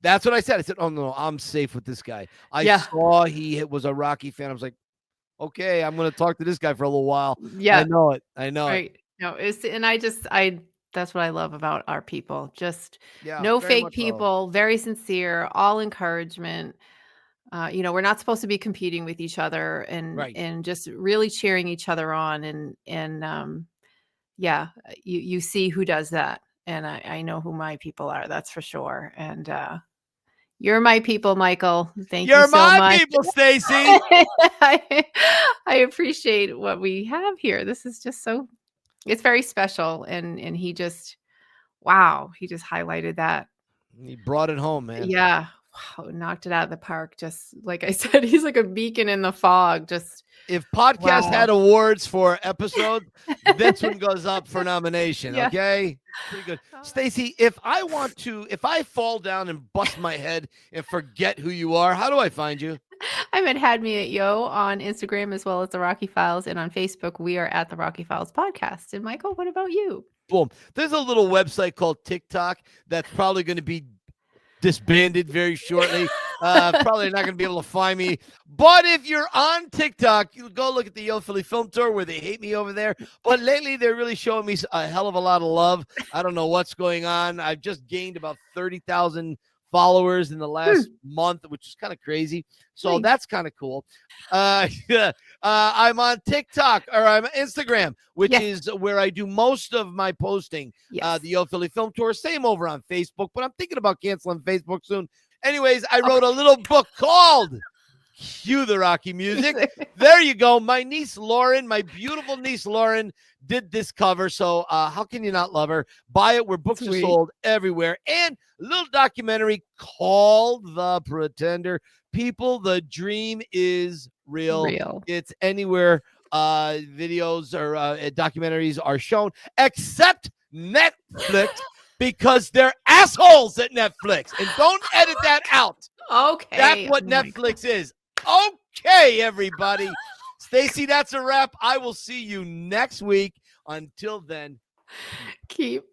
that's what I said. I said, oh no, I'm safe with this guy. I saw he was a Rocky fan. I was like, okay, I'm going to talk to this guy for a little while. Yeah. I know it. Right. No, that's what I love about our people. Just no fake people, very sincere, all encouragement. We're not supposed to be competing with each other, and just really cheering each other on. And you see who does that. And I know who my people are. That's for sure. And, you're my people, Michael. Thank you so much. You're my people, Stacy. I appreciate what we have here. This is just it's very special. And he just highlighted that. He brought it home, man. Yeah. Wow. Knocked it out of the park. Just like I said, he's like a beacon in the fog. Just if podcast had awards for episodes, this one goes up for nomination. Okay. Pretty good. Stacy, if I fall down and bust my head and forget who you are, how do I find you? I'm at Had Me at Yo on Instagram, as well as the Rocky Files, and on Facebook we are at the Rocky Files Podcast. And Michael, what about you? Boom. There's a little website called TikTok that's probably going to be disbanded very shortly. Probably not going to be able to find me. But if you're on TikTok, you go look at the Yo Philly Film Tour, where they hate me over there. But lately, they're really showing me a hell of a lot of love. I don't know what's going on. I've just gained about 30,000 followers in the last month, which is kind of crazy. So that's kind of cool. I'm on TikTok, or I'm on Instagram, which is where I do most of my posting. The Yo Philly Film Tour, same over on Facebook, but I'm thinking about canceling Facebook soon. Anyways, I wrote a little book called Cue the Rocky Music. There you go. My niece Lauren, my beautiful niece Lauren, did this cover. So how can you not love her? Buy it where books are sold everywhere. And a little documentary called The Pretender. People, the dream is real. It's anywhere videos or documentaries are shown, except Netflix, because they're assholes at Netflix. And don't edit that out. Okay. That's what Netflix is. Okay, everybody. Stacy, that's a wrap. I will see you next week. Until then, keep